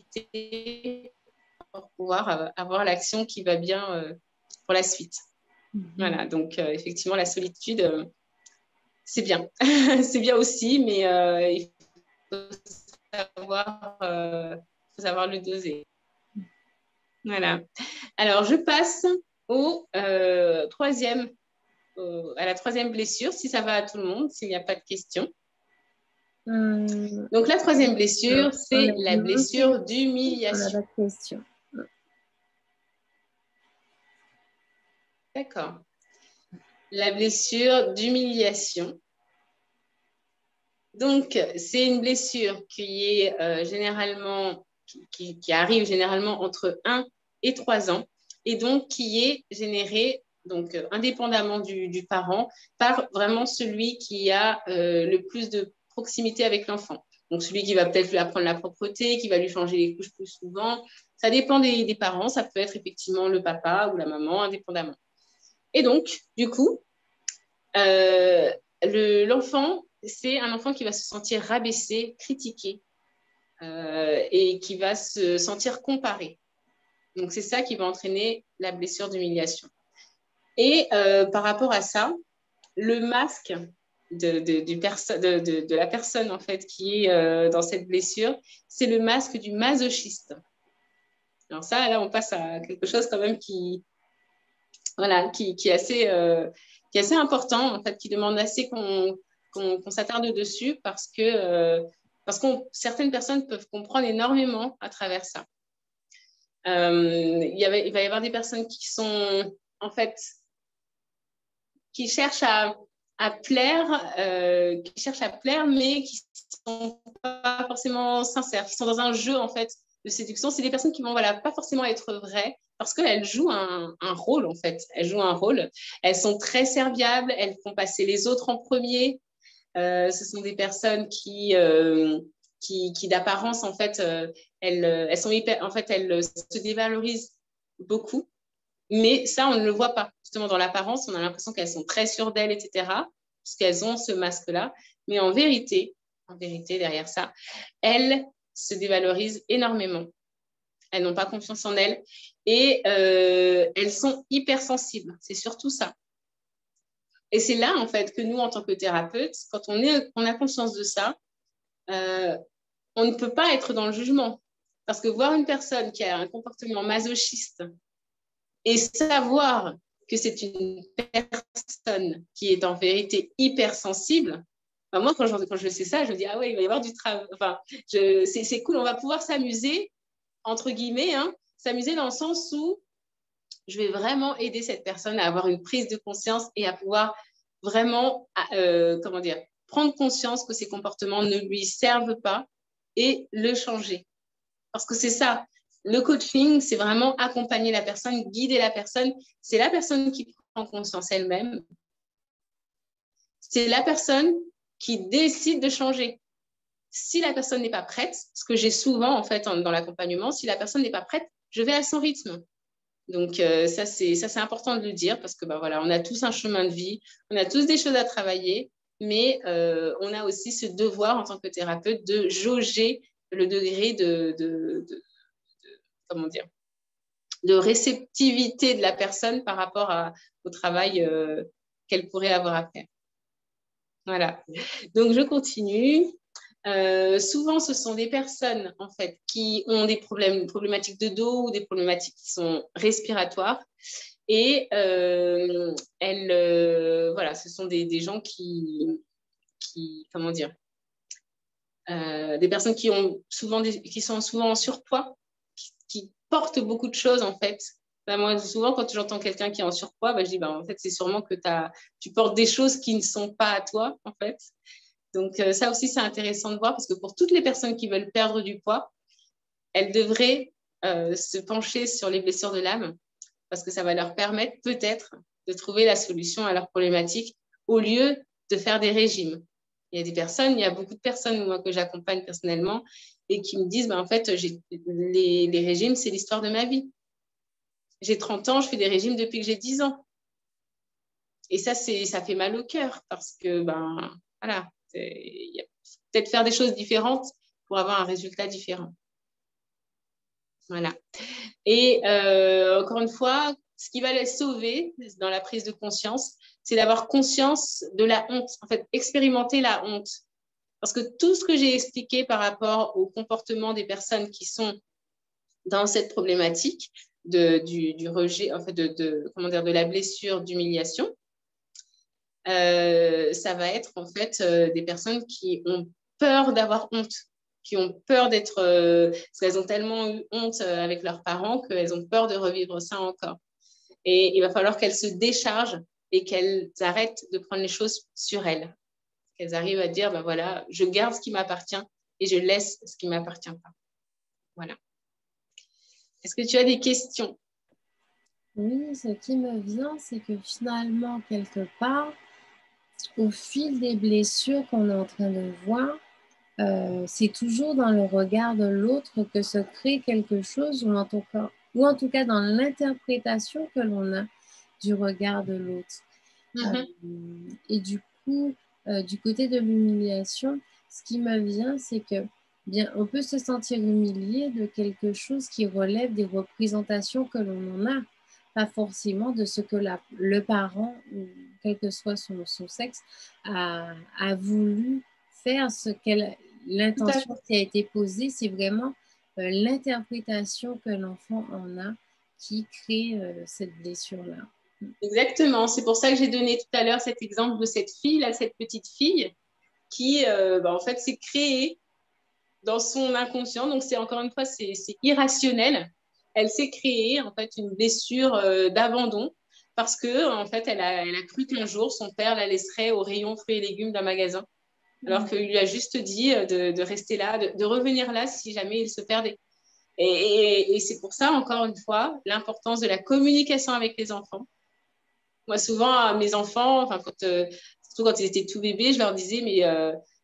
pour pouvoir avoir l'action qui va bien pour la suite. Voilà, donc effectivement, la solitude, c'est bien. C'est bien aussi, mais il faut savoir le doser. Voilà. Alors, je passe à la troisième blessure, si ça va à tout le monde, s'il n'y a pas de questions. Donc, la troisième blessure, c'est la blessure d'humiliation. On n'a pas de questions. D'accord. La blessure d'humiliation. Donc, c'est une blessure qui est généralement, qui arrive généralement entre 1 et 3 ans et donc qui est générée, donc indépendamment du parent, par vraiment celui qui a le plus de proximité avec l'enfant. Donc, celui qui va peut-être lui apprendre la propreté, qui va lui changer les couches plus souvent. Ça dépend des parents. Ça peut être effectivement le papa ou la maman, indépendamment. Et donc, du coup, l'enfant, c'est un enfant qui va se sentir rabaissé, critiqué et qui va se sentir comparé. Donc, c'est ça qui va entraîner la blessure d'humiliation. Et par rapport à ça, le masque de la personne en fait qui est dans cette blessure, c'est le masque du masochiste. Alors ça, là, on passe à quelque chose quand même voilà, qui est assez important, en fait, qui demande assez qu'on s'attarde dessus parce que certaines personnes peuvent comprendre énormément à travers ça. Il va y avoir des personnes qui sont, en fait, qui cherchent à plaire, mais qui ne sont pas forcément sincères, qui sont dans un jeu, en fait, de séduction. C'est des personnes qui vont, voilà, pas forcément être vraies parce qu'elles jouent un rôle, en fait. Elles jouent un rôle. Elles sont très serviables, elles font passer les autres en premier. Ce sont des personnes qui d'apparence, en fait, elles sont hyper, en fait, elles se dévalorisent beaucoup. Mais ça, on ne le voit pas. Justement, dans l'apparence, on a l'impression qu'elles sont très sûres d'elles, etc., parce qu'elles ont ce masque-là. Mais en vérité, derrière ça, elles se dévalorisent énormément. Elles n'ont pas confiance en elles et elles sont hypersensibles. C'est surtout ça. Et c'est là, en fait, que nous, en tant que thérapeutes, quand on a conscience de ça, on ne peut pas être dans le jugement. Parce que voir une personne qui a un comportement masochiste et savoir que c'est une personne qui est en vérité hypersensible, enfin, moi, quand je sais ça, je me dis, ah ouais, il va y avoir du travail. Enfin, c'est cool, on va pouvoir s'amuser, entre guillemets, hein, s'amuser dans le sens où je vais vraiment aider cette personne à avoir une prise de conscience et à pouvoir vraiment, comment dire, prendre conscience que ces comportements ne lui servent pas et le changer. Parce que c'est ça, le coaching, c'est vraiment accompagner la personne, guider la personne. C'est la personne qui prend conscience elle-même. C'est la personne qui décide de changer. Si la personne n'est pas prête, ce que j'ai souvent en fait dans l'accompagnement, si la personne n'est pas prête, je vais à son rythme. Donc ça c'est important de le dire parce que bah, voilà, on a tous un chemin de vie, on a tous des choses à travailler mais on a aussi ce devoir en tant que thérapeute de jauger le degré comment dire, de réceptivité de la personne par rapport au travail qu'elle pourrait avoir à faire. Voilà. Donc, je continue. Souvent, ce sont des personnes, en fait, qui ont des problématiques de dos ou des problématiques qui sont respiratoires. Et voilà, ce sont des gens qui comment dire, des personnes qui sont souvent en surpoids, qui portent beaucoup de choses, en fait. Moi, souvent, quand j'entends quelqu'un qui est en surpoids, je dis, en fait, c'est sûrement que tu portes des choses qui ne sont pas à toi, en fait. Donc, ça aussi, c'est intéressant de voir parce que pour toutes les personnes qui veulent perdre du poids, elles devraient se pencher sur les blessures de l'âme parce que ça va leur permettre peut-être de trouver la solution à leurs problématiques au lieu de faire des régimes. Il y a beaucoup de personnes moi, que j'accompagne personnellement et qui me disent, en fait, les régimes, c'est l'histoire de ma vie. J'ai 30 ans, je fais des régimes depuis que j'ai 10 ans. Et ça fait mal au cœur parce que, voilà, il faut peut-être faire des choses différentes pour avoir un résultat différent. Voilà. Et encore une fois, ce qui va les sauver dans la prise de conscience, c'est d'avoir conscience de la honte. En fait, expérimenter la honte. Parce que tout ce que j'ai expliqué par rapport au comportement des personnes qui sont dans cette problématique du rejet, en fait, comment dire, de la blessure d'humiliation, ça va être en fait des personnes qui ont peur d'avoir honte, qui ont peur d'être, parce qu'elles ont tellement eu honte avec leurs parents qu'elles ont peur de revivre ça encore. Et il va falloir qu'elles se déchargent et qu'elles arrêtent de prendre les choses sur elles. Qu'elles arrivent à dire, voilà, je garde ce qui m'appartient et je laisse ce qui ne m'appartient pas. Voilà. Est-ce que tu as des questions? Oui, ce qui me vient, c'est que finalement, quelque part, au fil des blessures qu'on est en train de voir, c'est toujours dans le regard de l'autre que se crée quelque chose, ou en tout cas dans l'interprétation que l'on a du regard de l'autre. Et du coup, du côté de l'humiliation, ce qui me vient, c'est que bien, on peut se sentir humilié de quelque chose qui relève des représentations que l'on en a, pas forcément de ce que le parent, quel que soit son sexe, a voulu faire, l'intention qui a été posée, c'est vraiment l'interprétation que l'enfant en a qui crée cette blessure-là. Exactement. C'est pour ça que j'ai donné tout à l'heure cet exemple de cette fille, là, cette petite fille, qui, en fait, s'est créée dans son inconscient. Donc, c'est encore une fois, c'est irrationnel. Elle s'est créée, en fait, une blessure d'abandon parce que, en fait, elle a cru qu'un jour, son père la laisserait au rayon fruits et légumes d'un magasin, alors qu'il lui a juste dit de rester là, de revenir là si jamais il se perdait. Et c'est pour ça, encore une fois, l'importance de la communication avec les enfants. Moi, souvent, mes enfants, surtout quand ils étaient tout bébés, je leur disais, mais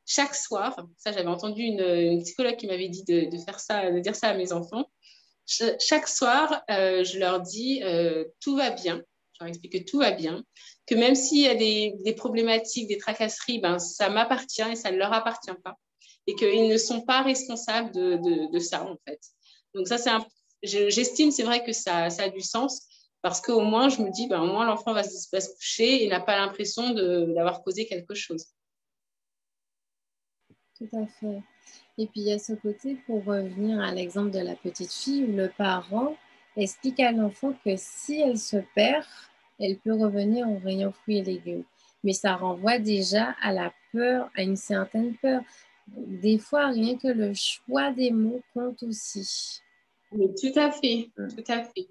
chaque soir, ça, j'avais entendu une psychologue qui m'avait dit de faire ça, de dire ça à mes enfants. Chaque soir, je leur dis, tout va bien. Je leur explique que tout va bien, que même s'il y a des problématiques, des tracasseries, ça m'appartient et ça ne leur appartient pas. Et qu'ils ne sont pas responsables de ça, en fait. Donc ça, j'estime, c'est vrai que ça a du sens. Parce qu'au moins, je me dis, au moins, l'enfant va se coucher et n'a pas l'impression d'avoir causé quelque chose. Tout à fait. Et puis, il y a ce côté, pour revenir à l'exemple de la petite fille, où le parent explique à l'enfant que si elle se perd, elle peut revenir au rayon fruits et légumes. Mais ça renvoie déjà à la peur, à une certaine peur. Des fois, rien que le choix des mots compte aussi. Mais tout à fait, tout à fait.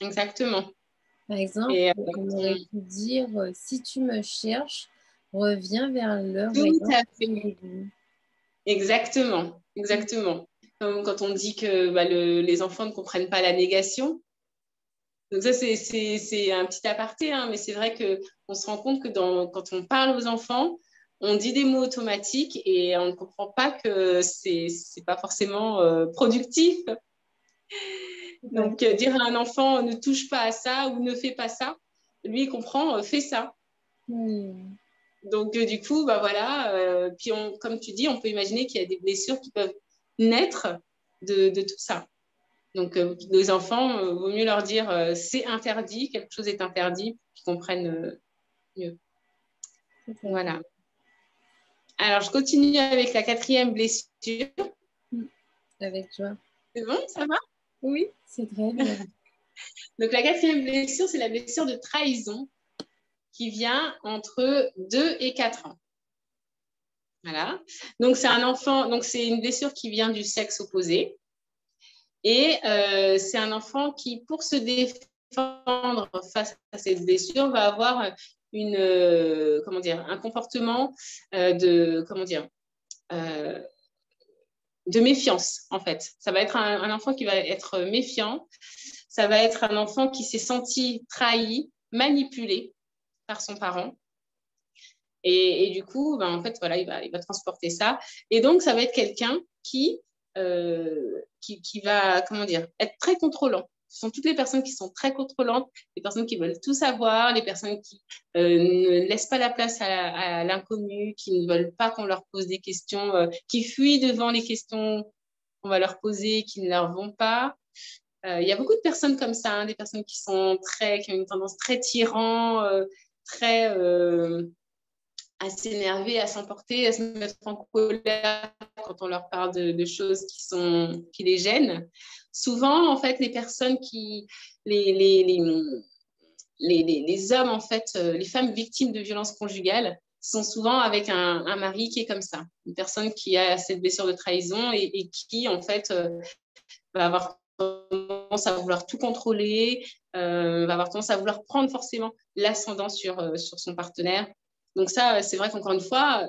Exactement. Par exemple, on aurait pu dire, si tu me cherches, reviens vers le rayon fruits et légumes. Exactement, exactement. Comme quand on dit que les enfants ne comprennent pas la négation. Donc ça, c'est un petit aparté, hein, mais c'est vrai qu'on se rend compte que quand on parle aux enfants, on dit des mots automatiques et on ne comprend pas que c'est pas forcément productif. Donc, dire à un enfant ne touche pas à ça ou ne fais pas ça, lui, il comprend fais ça. Oui. Donc, du coup, bah voilà. Puis, comme tu dis, on peut imaginer qu'il y a des blessures qui peuvent naître de tout ça. Donc, les enfants, vaut mieux leur dire c'est interdit, quelque chose est interdit, pour qu'ils comprennent mieux. Voilà. Alors, je continue avec la 4e blessure. Avec joie. C'est bon, ça va? Oui, c'est très bien. Donc, la 4e blessure, c'est la blessure de trahison qui vient entre 2 et 4 ans. Voilà. Donc, c'est un enfant, donc c'est une blessure qui vient du sexe opposé. Et c'est un enfant qui, pour se défendre face à cette blessure, va avoir comment dire, un comportement comment dire, de méfiance, en fait. Ça va être un enfant qui va être méfiant. Ça va être un enfant qui s'est senti trahi, manipulé par son parent. Et du coup, ben, en fait, voilà, il va transporter ça. Et donc, ça va être quelqu'un qui va, comment dire, être très contrôlant. Ce sont toutes les personnes qui sont très contrôlantes, les personnes qui veulent tout savoir, les personnes qui ne laissent pas la place à l'inconnu, qui ne veulent pas qu'on leur pose des questions, qui fuient devant les questions qu'on va leur poser, qui ne leur vont pas. Il y a beaucoup de personnes comme ça, hein, des personnes qui ont une tendance très tyran, très à s'énerver, à s'emporter, à se mettre en colère quand on leur parle de choses qui les gênent. Souvent, en fait, les personnes les hommes, en fait, les femmes victimes de violences conjugales sont souvent avec un mari qui est comme ça, une personne qui a cette blessure de trahison et qui, en fait, va avoir tendance à vouloir tout contrôler, va avoir tendance à vouloir prendre forcément l'ascendant sur son partenaire. Donc ça, c'est vrai qu'encore une fois,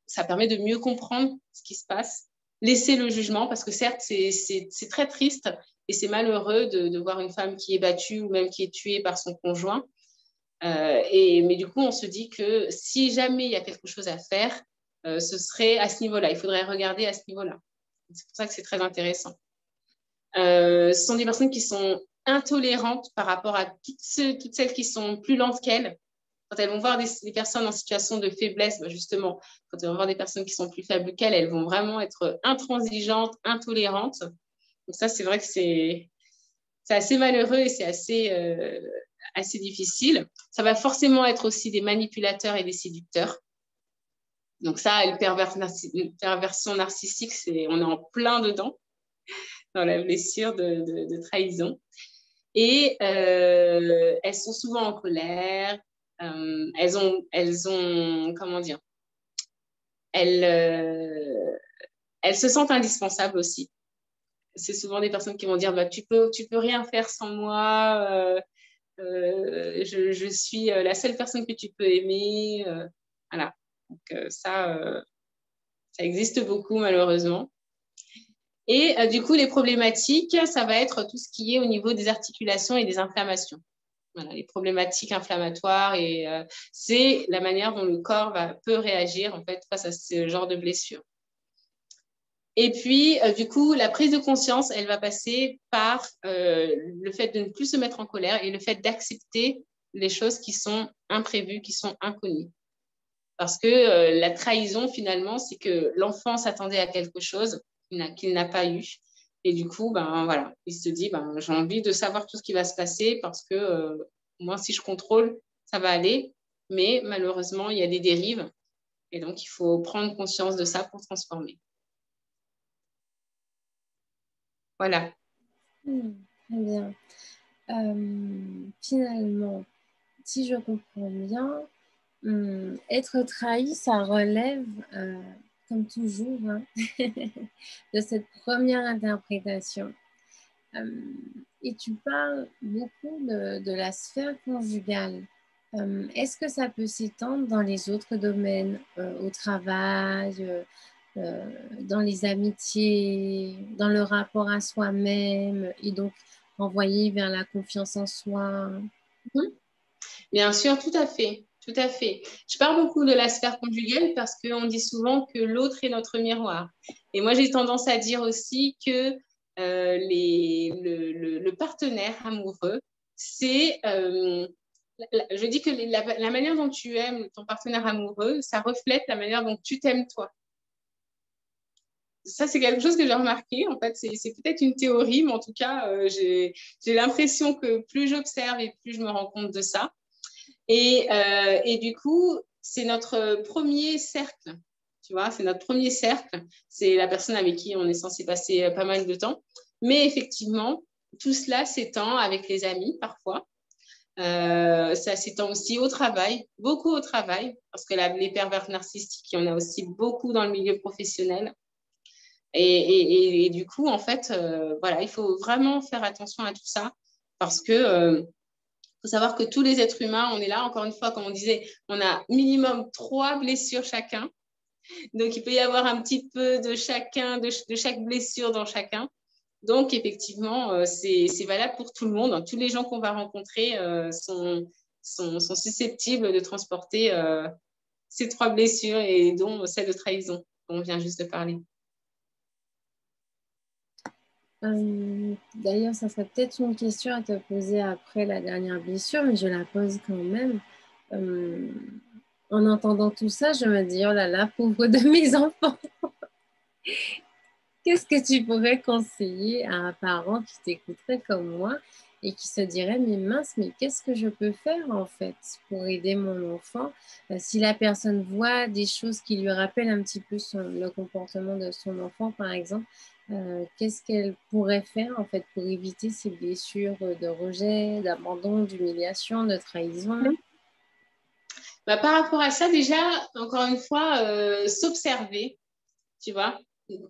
ça permet de mieux comprendre ce qui se passe, laisser le jugement, parce que certes, c'est très triste et c'est malheureux de voir une femme qui est battue ou même qui est tuée par son conjoint. Mais du coup, on se dit que si jamais il y a quelque chose à faire, ce serait à ce niveau-là. Il faudrait regarder à ce niveau-là. C'est pour ça que c'est très intéressant. Ce sont des personnes qui sont intolérantes par rapport à toutes celles qui sont plus lentes qu'elles. Quand elles vont voir des personnes en situation de faiblesse, ben justement, quand elles vont voir des personnes qui sont plus faibles qu'elles, elles vont vraiment être intransigeantes, intolérantes. Donc ça, c'est vrai que c'est assez malheureux et c'est assez difficile. Ça va forcément être aussi des manipulateurs et des séducteurs. Donc ça, une perversion narcissique, on est en plein dedans, dans la blessure de trahison. Et elles sont souvent en colère. Elles ont, comment dire, elles se sentent indispensables aussi. C'est souvent des personnes qui vont dire bah, tu peux rien faire sans moi. Je suis la seule personne que tu peux aimer. Voilà. Donc ça existe beaucoup malheureusement. Et du coup, les problématiques, ça va être tout ce qui est au niveau des articulations et des inflammations. Voilà, les problématiques inflammatoires et c'est la manière dont le corps peut réagir en fait face à ce genre de blessure. Et puis, du coup, la prise de conscience, elle va passer par le fait de ne plus se mettre en colère et le fait d'accepter les choses qui sont imprévues, qui sont inconnues. Parce que la trahison, finalement, c'est que l'enfant s'attendait à quelque chose qu'il n'a pas eu. Et du coup, ben, voilà, il se dit, ben, j'ai envie de savoir tout ce qui va se passer parce que moi, si je contrôle, ça va aller. Mais malheureusement, il y a des dérives. Et donc, il faut prendre conscience de ça pour transformer. Voilà. Très bien. Finalement, si je comprends bien, être trahi, ça relève, comme toujours, hein, de cette première interprétation. Et tu parles beaucoup de la sphère conjugale. Est-ce que ça peut s'étendre dans les autres domaines, au travail, dans les amitiés, dans le rapport à soi-même, et donc renvoyer vers la confiance en soi? Bien sûr, tout à fait. Tout à fait. Je parle beaucoup de la sphère conjugale parce qu'on dit souvent que l'autre est notre miroir. Et moi, j'ai tendance à dire aussi que le partenaire amoureux, c'est je dis que la manière dont tu aimes ton partenaire amoureux, ça reflète la manière dont tu t'aimes toi. Ça, c'est quelque chose que j'ai remarqué. En fait, c'est peut-être une théorie, mais en tout cas, j'ai l'impression que plus j'observe et plus je me rends compte de ça. Et du coup, c'est notre premier cercle. Tu vois, c'est notre premier cercle. C'est la personne avec qui on est censé passer pas mal de temps. Mais effectivement, tout cela s'étend avec les amis parfois. Ça s'étend aussi au travail, beaucoup au travail, parce que les pervers narcissiques, il y en a aussi beaucoup dans le milieu professionnel. Et du coup, en fait, voilà, il faut vraiment faire attention à tout ça parce que faut savoir que tous les êtres humains, on est là, encore une fois, comme on disait, on a minimum 3 blessures chacun. Donc, il peut y avoir un petit peu de chacun, de chaque blessure dans chacun. Donc, effectivement, c'est valable pour tout le monde. Tous les gens qu'on va rencontrer sont susceptibles de transporter ces 3 blessures et dont celle de trahison dont on vient juste de parler. D'ailleurs, ça serait peut-être une question à te poser après la dernière blessure, mais je la pose quand même. En entendant tout ça, je me dis, oh là là, pauvre de mes enfants. Qu'est-ce que tu pourrais conseiller à un parent qui t'écouterait comme moi et qui se dirait, mais mince, mais qu'est-ce que je peux faire en fait pour aider mon enfant? Si la personne voit des choses qui lui rappellent un petit peu le comportement de son enfant, par exemple, qu'est-ce qu'elle pourrait faire en fait pour éviter ces blessures de rejet, d'abandon, d'humiliation, de trahison? Bah, par rapport à ça, déjà, encore une fois, s'observer, tu vois.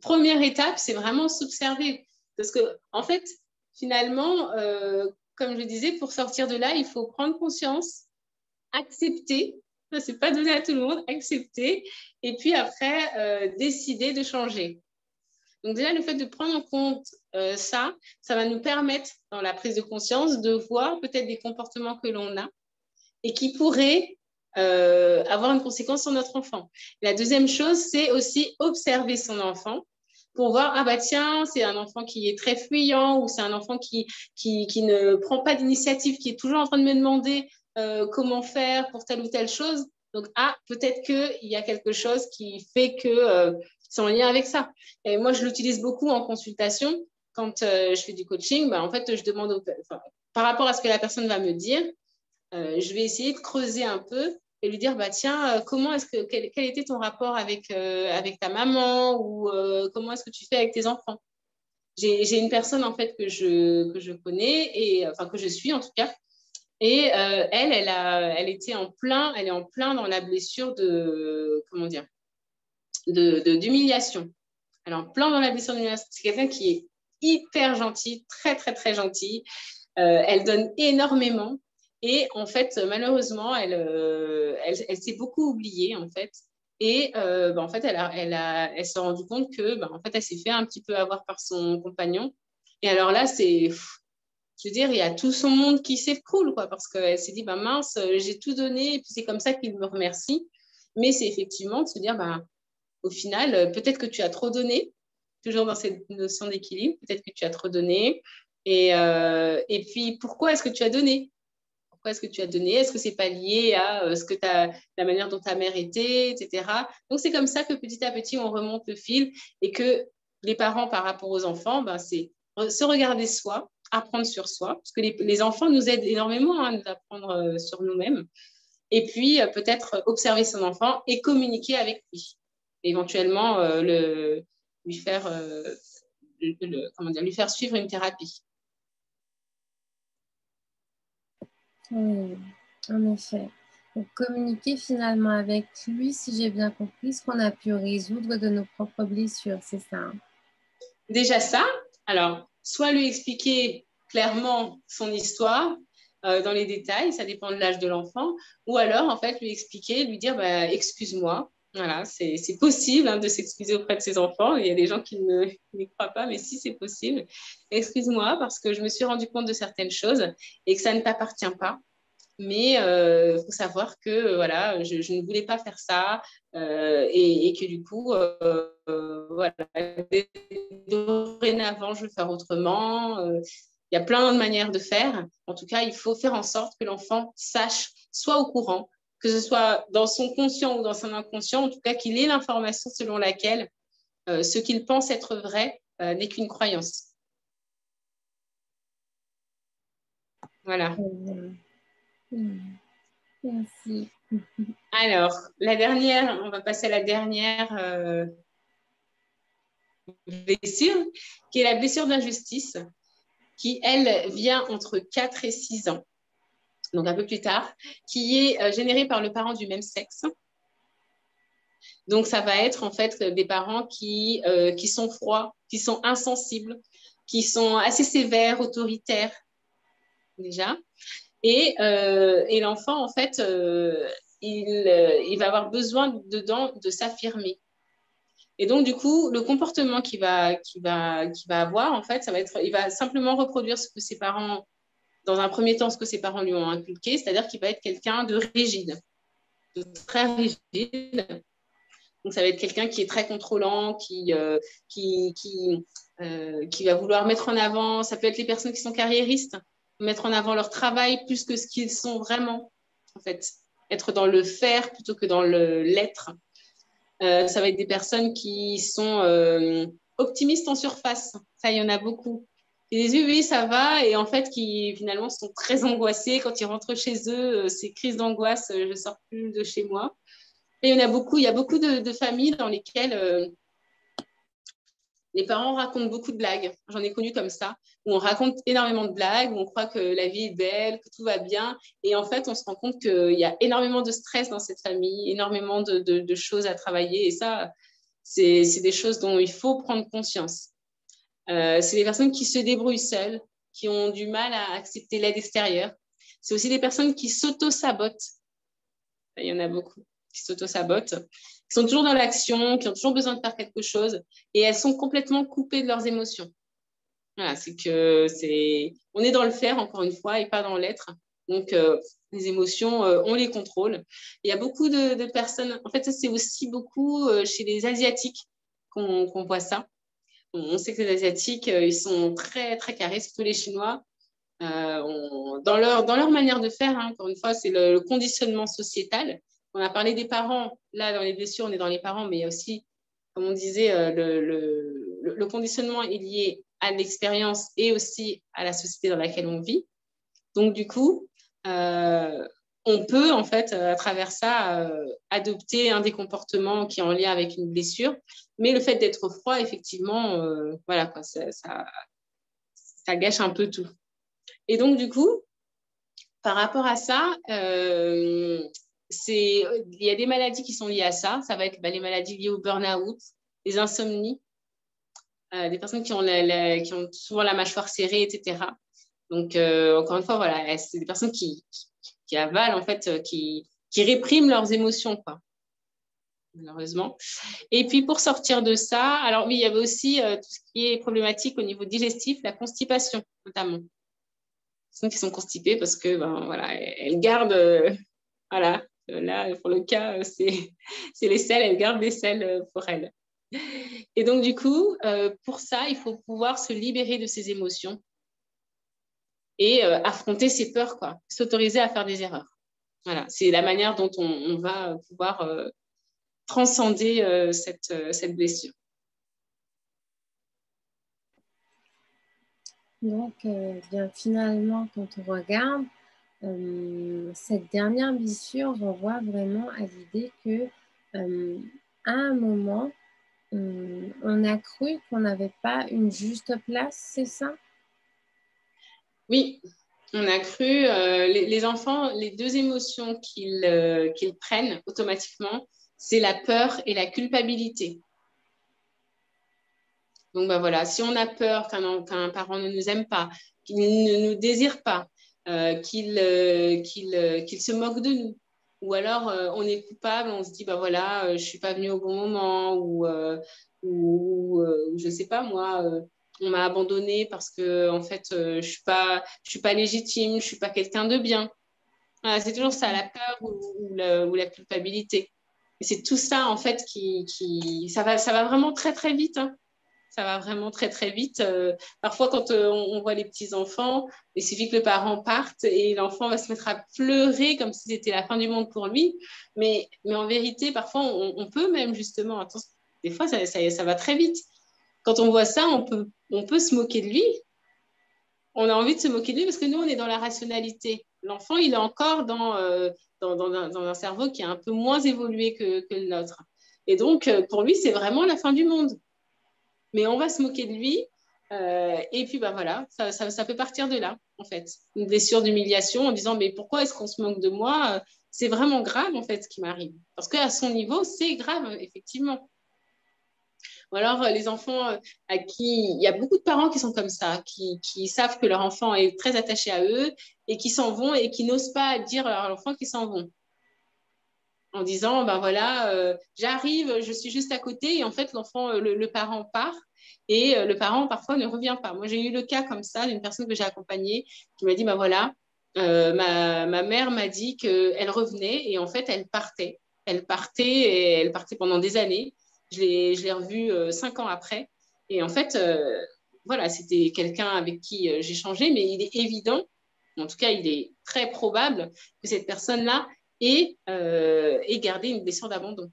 Première étape, c'est vraiment s'observer. Parce que, en fait, finalement, comme je disais, pour sortir de là, il faut prendre conscience, accepter. Ça, c'est pas donné à tout le monde, accepter. Et puis après, décider de changer. Donc déjà, le fait de prendre en compte ça, ça va nous permettre, dans la prise de conscience, de voir peut-être des comportements que l'on a et qui pourraient avoir une conséquence sur notre enfant. La deuxième chose, c'est aussi observer son enfant pour voir, ah bah tiens, c'est un enfant qui est très fuyant ou c'est un enfant qui ne prend pas d'initiative, qui est toujours en train de me demander comment faire pour telle ou telle chose. Donc, ah, peut-être qu'il y a quelque chose qui fait que c'est en lien avec ça. Et moi, je l'utilise beaucoup en consultation. Quand je fais du coaching, bah, en fait, je demande par rapport à ce que la personne va me dire, je vais essayer de creuser un peu et lui dire, bah, tiens, quel était ton rapport avec ta maman ou comment est-ce que tu fais avec tes enfants? J'ai une personne en fait que je connais et enfin que je suis en tout cas. Et elle est en plein dans la blessure de, comment dire, d'humiliation. Elle est en plein dans la blessure d'humiliation. C'est quelqu'un qui est hyper gentil, très, très, très gentil. Elle donne énormément. Et en fait, malheureusement, elle s'est beaucoup oubliée, en fait. Et en fait, elle s'est rendue compte que, en fait, elle s'est fait un petit peu avoir par son compagnon. Et alors là, je veux dire, il y a tout son monde qui s'écroule, quoi, parce qu'elle s'est dit, mince, j'ai tout donné, et puis c'est comme ça qu'il me remercie. Mais c'est effectivement de se dire, au final, peut-être que tu as trop donné, toujours dans cette notion d'équilibre, peut-être que tu as trop donné. Et puis, pourquoi est-ce que tu as donné? Pourquoi est-ce que tu as donné? Est-ce que c'est pas lié à la manière dont ta mère était, etc. Donc, c'est comme ça que petit à petit, on remonte le fil et que les parents, par rapport aux enfants, c'est se regarder soi, apprendre sur soi, parce que les enfants nous aident énormément à nous apprendre sur nous-mêmes. Et puis, peut-être observer son enfant et communiquer avec lui. Éventuellement, lui faire, lui faire suivre une thérapie. Oui, en effet. Donc, communiquer finalement avec lui, si j'ai bien compris, ce qu'on a pu résoudre de nos propres blessures, c'est ça, hein? Déjà ça, alors, soit lui expliquer clairement son histoire dans les détails, ça dépend de l'âge de l'enfant, ou alors, en fait, lui expliquer, lui dire, excuse-moi. Voilà, c'est possible de s'excuser auprès de ses enfants. Il y a des gens qui n'y croient pas, mais si c'est possible. Excuse-moi parce que je me suis rendu compte de certaines choses et que ça ne t'appartient pas. Mais faut savoir que voilà, je ne voulais pas faire ça et que du coup, voilà, dorénavant, je vais faire autrement. Il y a plein de manières de faire. En tout cas, il faut faire en sorte que l'enfant sache, soit au courant, que ce soit dans son conscient ou dans son inconscient, en tout cas qu'il ait l'information selon laquelle ce qu'il pense être vrai n'est qu'une croyance. Voilà. Merci. Alors, la dernière, on va passer à la dernière blessure, qui est la blessure d'injustice, qui, elle, vient entre 4 et 6 ans, donc un peu plus tard, qui est générée par le parent du même sexe. Donc, ça va être en fait des parents qui sont froids, qui sont insensibles, qui sont assez sévères, autoritaires, déjà. Et l'enfant, en fait, il va avoir besoin dedans de s'affirmer. Et donc, du coup, le comportement qu'il va avoir, en fait, ça va être, il va simplement reproduire ce que ses parents, dans un premier temps, ce que ses parents lui ont inculqué, c'est-à-dire qu'il va être quelqu'un de rigide, de très rigide. Donc, ça va être quelqu'un qui est très contrôlant, qui va vouloir mettre en avant, ça peut être les personnes qui sont carriéristes, mettre en avant leur travail plus que ce qu'ils sont vraiment, en fait. Être dans le faire plutôt que dans l'être. Ça va être des personnes qui sont optimistes en surface. Ça, il y en a beaucoup. Ils disent oui, oui, ça va, et en fait, qui finalement sont très angoissés quand ils rentrent chez eux, ces crises d'angoisse, je ne sors plus de chez moi. Et il y a beaucoup de familles dans lesquelles les parents racontent beaucoup de blagues. J'en ai connu comme ça, où on raconte énormément de blagues, où on croit que la vie est belle, que tout va bien. Et en fait, on se rend compte qu'il y a énormément de stress dans cette famille, énormément de choses à travailler. Et ça, c'est des choses dont il faut prendre conscience. C'est des personnes qui se débrouillent seules, qui ont du mal à accepter l'aide extérieure. C'est aussi des personnes qui s'auto-sabotent. Il y en a beaucoup qui s'auto-sabotent, qui sont toujours dans l'action, qui ont toujours besoin de faire quelque chose, et elles sont complètement coupées de leurs émotions. Voilà, on est dans le faire, encore une fois, et pas dans l'être. Donc, les émotions, on les contrôle. Il y a beaucoup de personnes, en fait, ça, c'est aussi beaucoup chez les Asiatiques qu'on voit ça. On sait que les Asiatiques, ils sont très, très carrés, surtout les Chinois. Dans leur manière de faire, hein, encore une fois, c'est le conditionnement sociétal. On a parlé des parents. Là, dans les blessures, on est dans les parents, mais il y a aussi, comme on disait, le conditionnement est lié à l'expérience et aussi à la société dans laquelle on vit. Donc, du coup, on peut, en fait, à travers ça, adopter un des comportements qui est en lien avec une blessure. Mais le fait d'être froid, effectivement, voilà, quoi, ça gâche un peu tout. Et donc, du coup, par rapport à ça, il y a des maladies qui sont liées à ça. Ça va être les maladies liées au burn-out, les insomnies, des personnes qui ont souvent la mâchoire serrée, etc. Donc, encore une fois, voilà, c'est des personnes qui avalent, en fait, qui répriment leurs émotions, quoi, malheureusement. Et puis, pour sortir de ça, alors oui, il y avait aussi tout ce qui est problématique au niveau digestif, la constipation, notamment. Qui sont constipées parce que voilà, elles gardent voilà, là pour le cas c'est les selles, elles gardent des selles pour elles. Et donc du coup pour ça il faut pouvoir se libérer de ses émotions et affronter ses peurs, quoi, s'autoriser à faire des erreurs. Voilà, c'est la manière dont on va pouvoir transcender cette blessure. Donc, bien, finalement, quand on regarde, cette dernière blessure renvoie vraiment à l'idée que à un moment, on a cru qu'on n'avait pas une juste place, c'est ça? Oui, on a cru, les enfants, les deux émotions qu'ils prennent automatiquement, c'est la peur et la culpabilité. Donc, voilà, si on a peur qu'un parent ne nous aime pas, qu'il ne nous désire pas, qu'il se moque de nous, ou alors on est coupable, on se dit, voilà, je ne suis pas venue au bon moment, ou je ne sais pas, moi, on m'a abandonnée parce que, en fait, je ne suis pas légitime, je ne suis pas quelqu'un de bien. Voilà, c'est toujours ça, la peur ou la culpabilité. Et c'est tout ça, en fait, ça va vraiment très, très vite, hein. Ça va vraiment très, très vite. Parfois, quand on voit les petits-enfants, il suffit que le parent parte et l'enfant va se mettre à pleurer comme si c'était la fin du monde pour lui. Mais en vérité, parfois, on peut même justement, attention, des fois, ça va très vite. Quand on voit ça, on peut se moquer de lui. On a envie de se moquer de lui parce que nous, on est dans la rationalité. L'enfant, il est encore dans un cerveau qui est un peu moins évolué que le nôtre. Et donc, pour lui, c'est vraiment la fin du monde. Mais on va se moquer de lui. Et puis, bah voilà, ça peut partir de là, en fait. Une blessure d'humiliation en disant, mais pourquoi est-ce qu'on se moque de moi? C'est vraiment grave, en fait, ce qui m'arrive. Parce qu'à son niveau, c'est grave, effectivement. Ou alors, les enfants à qui... Il y a beaucoup de parents qui sont comme ça, qui savent que leur enfant est très attaché à eux et qui s'en vont et qui n'osent pas dire à leur enfant qu'ils s'en vont. En disant, ben voilà, j'arrive, je suis juste à côté. Et en fait, l'enfant, le parent part et le parent, parfois, ne revient pas. Moi, j'ai eu le cas comme ça d'une personne que j'ai accompagnée qui m'a dit, ben voilà, ma mère m'a dit qu'elle revenait et en fait, elle partait. Elle partait et elle partait pendant des années. Je l'ai revue 5 ans après. Et en fait, voilà, c'était quelqu'un avec qui j'ai changé, mais il est évident, en tout cas, il est très probable que cette personne-là et garder une blessure d'abandon.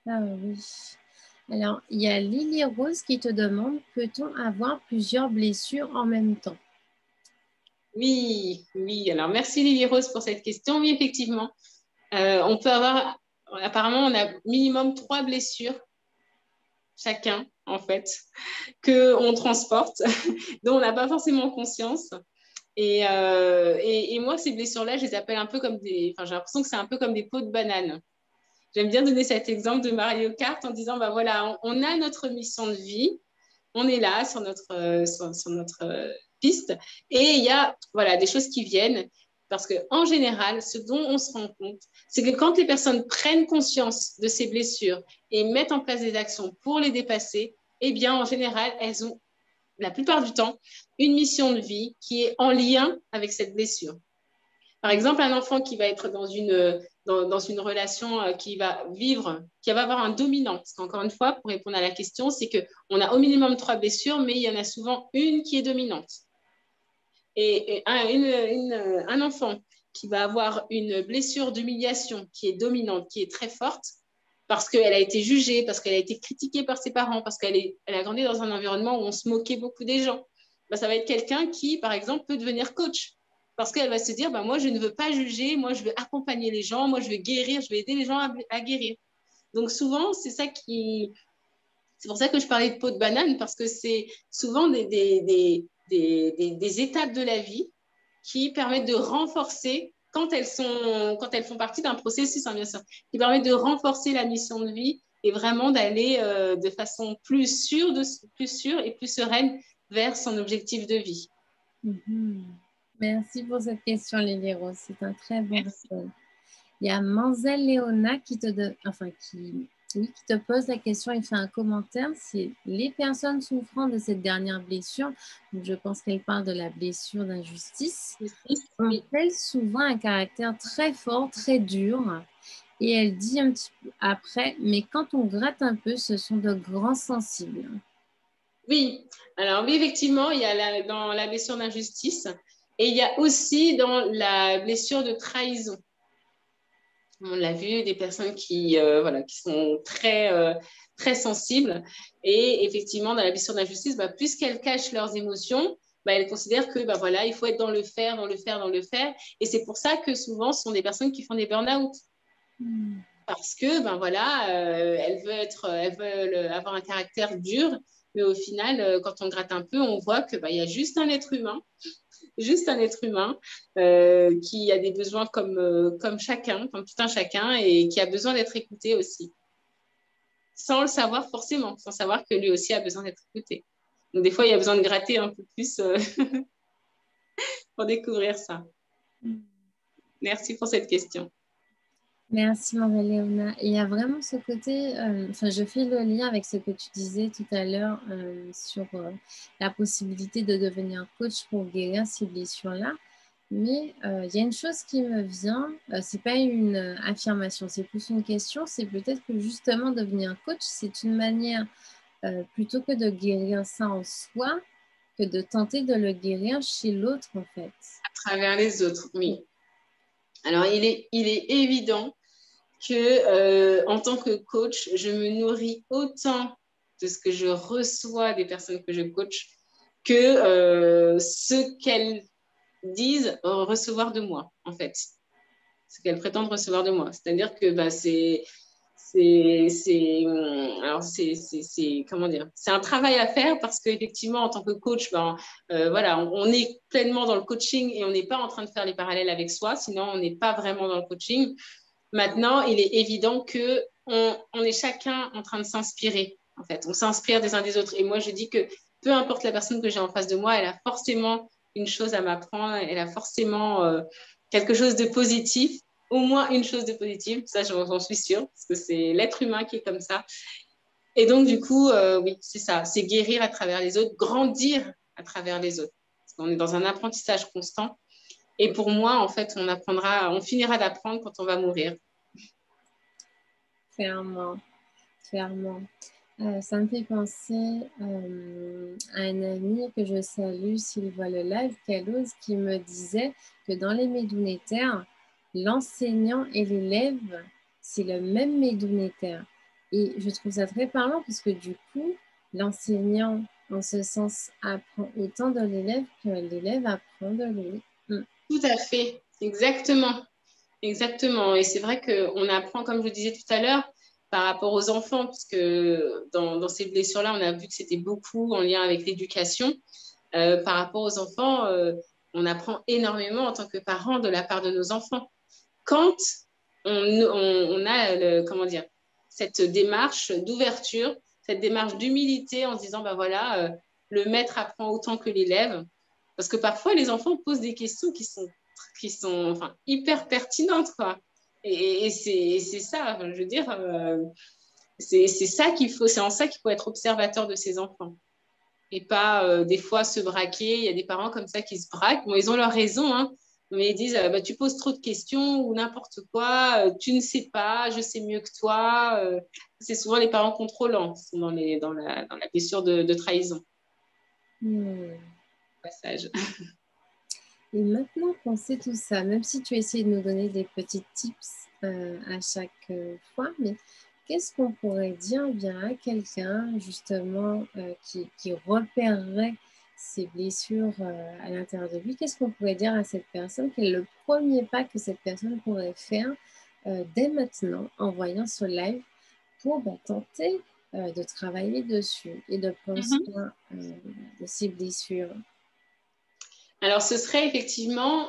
Ah oui. Alors, il y a Lily Rose qui te demande, peut-on avoir plusieurs blessures en même temps? Oui, oui. Alors, merci Lily Rose pour cette question. Oui, effectivement. On peut avoir, apparemment, on a minimum 3 blessures chacun, en fait, qu'on transporte, dont on n'a pas forcément conscience. Et moi, ces blessures-là, je les appelle un peu comme Enfin, j'ai l'impression que c'est un peu comme des peaux de banane. J'aime bien donner cet exemple de Mario Kart en disant, bah voilà, on a notre mission de vie, on est là sur notre piste, et il y a voilà, des choses qui viennent, parce qu'en général, ce dont on se rend compte, c'est que quand les personnes prennent conscience de ces blessures et mettent en place des actions pour les dépasser, eh bien, en général, elles ont, la plupart du temps, une mission de vie qui est en lien avec cette blessure. Par exemple, un enfant qui va être dans une relation qui va vivre, qui va avoir un dominant. Parce qu'encore une fois, pour répondre à la question, c'est qu'on a au minimum 3 blessures, mais il y en a souvent une qui est dominante. Et un enfant qui va avoir une blessure d'humiliation qui est dominante, qui est très forte, parce qu'elle a été jugée, parce qu'elle a été critiquée par ses parents, parce qu'elle a grandi dans un environnement où on se moquait beaucoup des gens, bah, ça va être quelqu'un qui, par exemple, peut devenir coach. Parce qu'elle va se dire, bah, moi, je ne veux pas juger, moi, je veux accompagner les gens, moi, je veux guérir, je vais aider les gens à guérir. Donc, souvent, c'est pour ça que je parlais de peau de banane, parce que c'est souvent des étapes de la vie qui permettent de renforcer, quand elles font partie d'un processus, hein, bien sûr, qui permettent de renforcer la mission de vie et vraiment d'aller de façon plus sûre et plus sereine vers son objectif de vie. Merci pour cette question, Lily Rose. C'est un très bon réponse. Il y a Manzel Léona qui te pose la question et fait un commentaire. C'est les personnes souffrant de cette dernière blessure, donc je pense qu'elle parle de la blessure d'injustice, ont-elles souvent un caractère très fort, très dur? Et elle dit un petit peu après, mais quand on gratte un peu, ce sont de grands sensibles. Oui, alors oui, effectivement, il y a dans la blessure d'injustice et il y a aussi dans la blessure de trahison. On l'a vu, des personnes qui sont très sensibles. Et effectivement, dans la blessure d'injustice, bah, puisqu'elles cachent leurs émotions, bah, elles considèrent que bah, voilà, il faut être dans le faire, dans le faire, dans le faire. Et c'est pour ça que souvent, ce sont des personnes qui font des burn-out. Parce que ben voilà, elles veulent avoir un caractère dur, mais au final, quand on gratte un peu, on voit que y a juste un être humain qui a des besoins comme chacun, comme tout un chacun, et qui a besoin d'être écouté aussi, sans le savoir forcément, sans savoir que lui aussi a besoin d'être écouté. Donc des fois, il y a besoin de gratter un peu plus pour découvrir ça. Merci pour cette question. Merci Marie-Léona. Il y a vraiment ce côté, je fais le lien avec ce que tu disais tout à l'heure sur la possibilité de devenir coach pour guérir ces blessures-là. Mais il y a une chose qui me vient, c'est pas une affirmation, c'est plus une question, c'est peut-être que justement devenir coach, c'est une manière, plutôt que de guérir ça en soi, que de tenter de le guérir chez l'autre en fait. À travers les autres, oui. Alors, il est évident que en tant que coach, je me nourris autant de ce que je reçois des personnes que je coach que ce qu'elles disent recevoir de moi, en fait. Ce qu'elles prétendent recevoir de moi. C'est-à-dire que bah, comment dire, c'est un travail à faire parce qu'effectivement, en tant que coach, ben, voilà, on est pleinement dans le coaching et on n'est pas en train de faire les parallèles avec soi, sinon on n'est pas vraiment dans le coaching. Maintenant, il est évident que on est chacun en train de s'inspirer. En fait, on s'inspire des uns des autres. Et moi, je dis que peu importe la personne que j'ai en face de moi, elle a forcément une chose à m'apprendre. Elle a forcément quelque chose de positif, au moins une chose de positive. Ça, j'en suis sûre, parce que c'est l'être humain qui est comme ça. Et donc, du coup, oui, c'est ça. C'est guérir à travers les autres, grandir à travers les autres. Parce qu'on est dans un apprentissage constant. Et pour moi, en fait, on finira d'apprendre quand on va mourir. Clairement, clairement. Ça me fait penser à un ami que je salue s'il voit le live, Kalouz, qui me disait que dans les médounétaires, l'enseignant et l'élève, c'est le même médounétaire. Et je trouve ça très parlant parce que du coup, l'enseignant, en ce sens, apprend autant de l'élève que l'élève apprend de lui. Tout à fait, exactement. Exactement. Et c'est vrai qu'on apprend, comme je le disais tout à l'heure, par rapport aux enfants, puisque dans ces blessures-là, on a vu que c'était beaucoup en lien avec l'éducation. Par rapport aux enfants, on apprend énormément en tant que parent de la part de nos enfants. Quand on a, comment dire, cette démarche d'ouverture, cette démarche d'humilité en se disant, ben voilà, le maître apprend autant que l'élève. Parce que parfois, les enfants posent des questions qui sont enfin, hyper pertinentes, quoi. Et c'est ça, je veux dire, c'est ça qu'il faut, c'est en ça qu'il faut être observateur de ses enfants. Et pas des fois se braquer. Il y a des parents comme ça qui se braquent. Bon, ils ont leur raison, hein, mais ils disent bah, tu poses trop de questions ou n'importe quoi, tu ne sais pas, je sais mieux que toi. C'est souvent les parents contrôlants qui sont dans la blessure de trahison. Passage. Et maintenant qu'on sait tout ça, même si tu essaies de nous donner des petits tips à chaque fois, mais qu'est-ce qu'on pourrait dire bien à quelqu'un justement qui repérerait ses blessures à l'intérieur de lui? Qu'est-ce qu'on pourrait dire à cette personne? Quel est le premier pas que cette personne pourrait faire dès maintenant en voyant ce live pour tenter de travailler dessus et de prendre soin de ses blessures? Alors, ce serait effectivement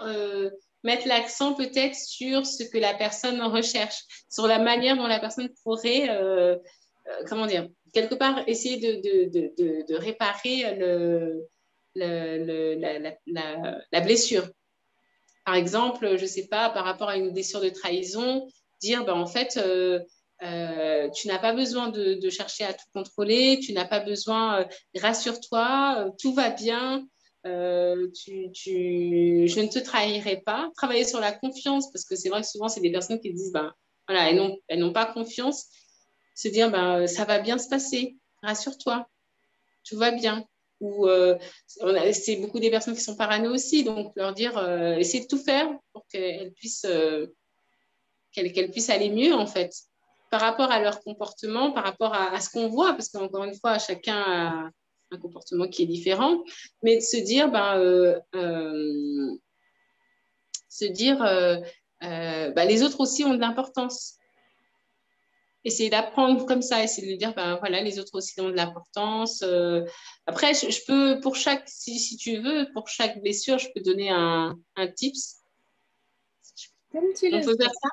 mettre l'accent peut-être sur ce que la personne recherche, sur la manière dont la personne pourrait, comment dire, quelque part essayer de réparer la blessure. Par exemple, je ne sais pas, par rapport à une blessure de trahison, dire, ben, en fait, tu n'as pas besoin de chercher à tout contrôler, tu n'as pas besoin, rassure-toi, tout va bien, je ne te trahirai pas. Travailler sur la confiance, parce que c'est vrai que souvent, c'est des personnes qui disent, ben, voilà, elles n'ont pas confiance. Se dire, ben, ça va bien se passer, rassure-toi, tout va bien. Ou c'est beaucoup des personnes qui sont parano aussi, donc leur dire, essayer de tout faire pour qu'elles puissent, qu'elles puissent aller mieux, en fait, par rapport à leur comportement, par rapport à ce qu'on voit, parce qu'encore une fois, chacun a un comportement qui est différent, mais de se dire, ben, les autres aussi ont de l'importance. Essayer d'apprendre comme ça, essayer de lui dire, ben voilà, les autres aussi ont de l'importance. Après, je peux, pour chaque, si tu veux, pour chaque blessure, je peux donner un tips. Comme tu On le peut faire ça?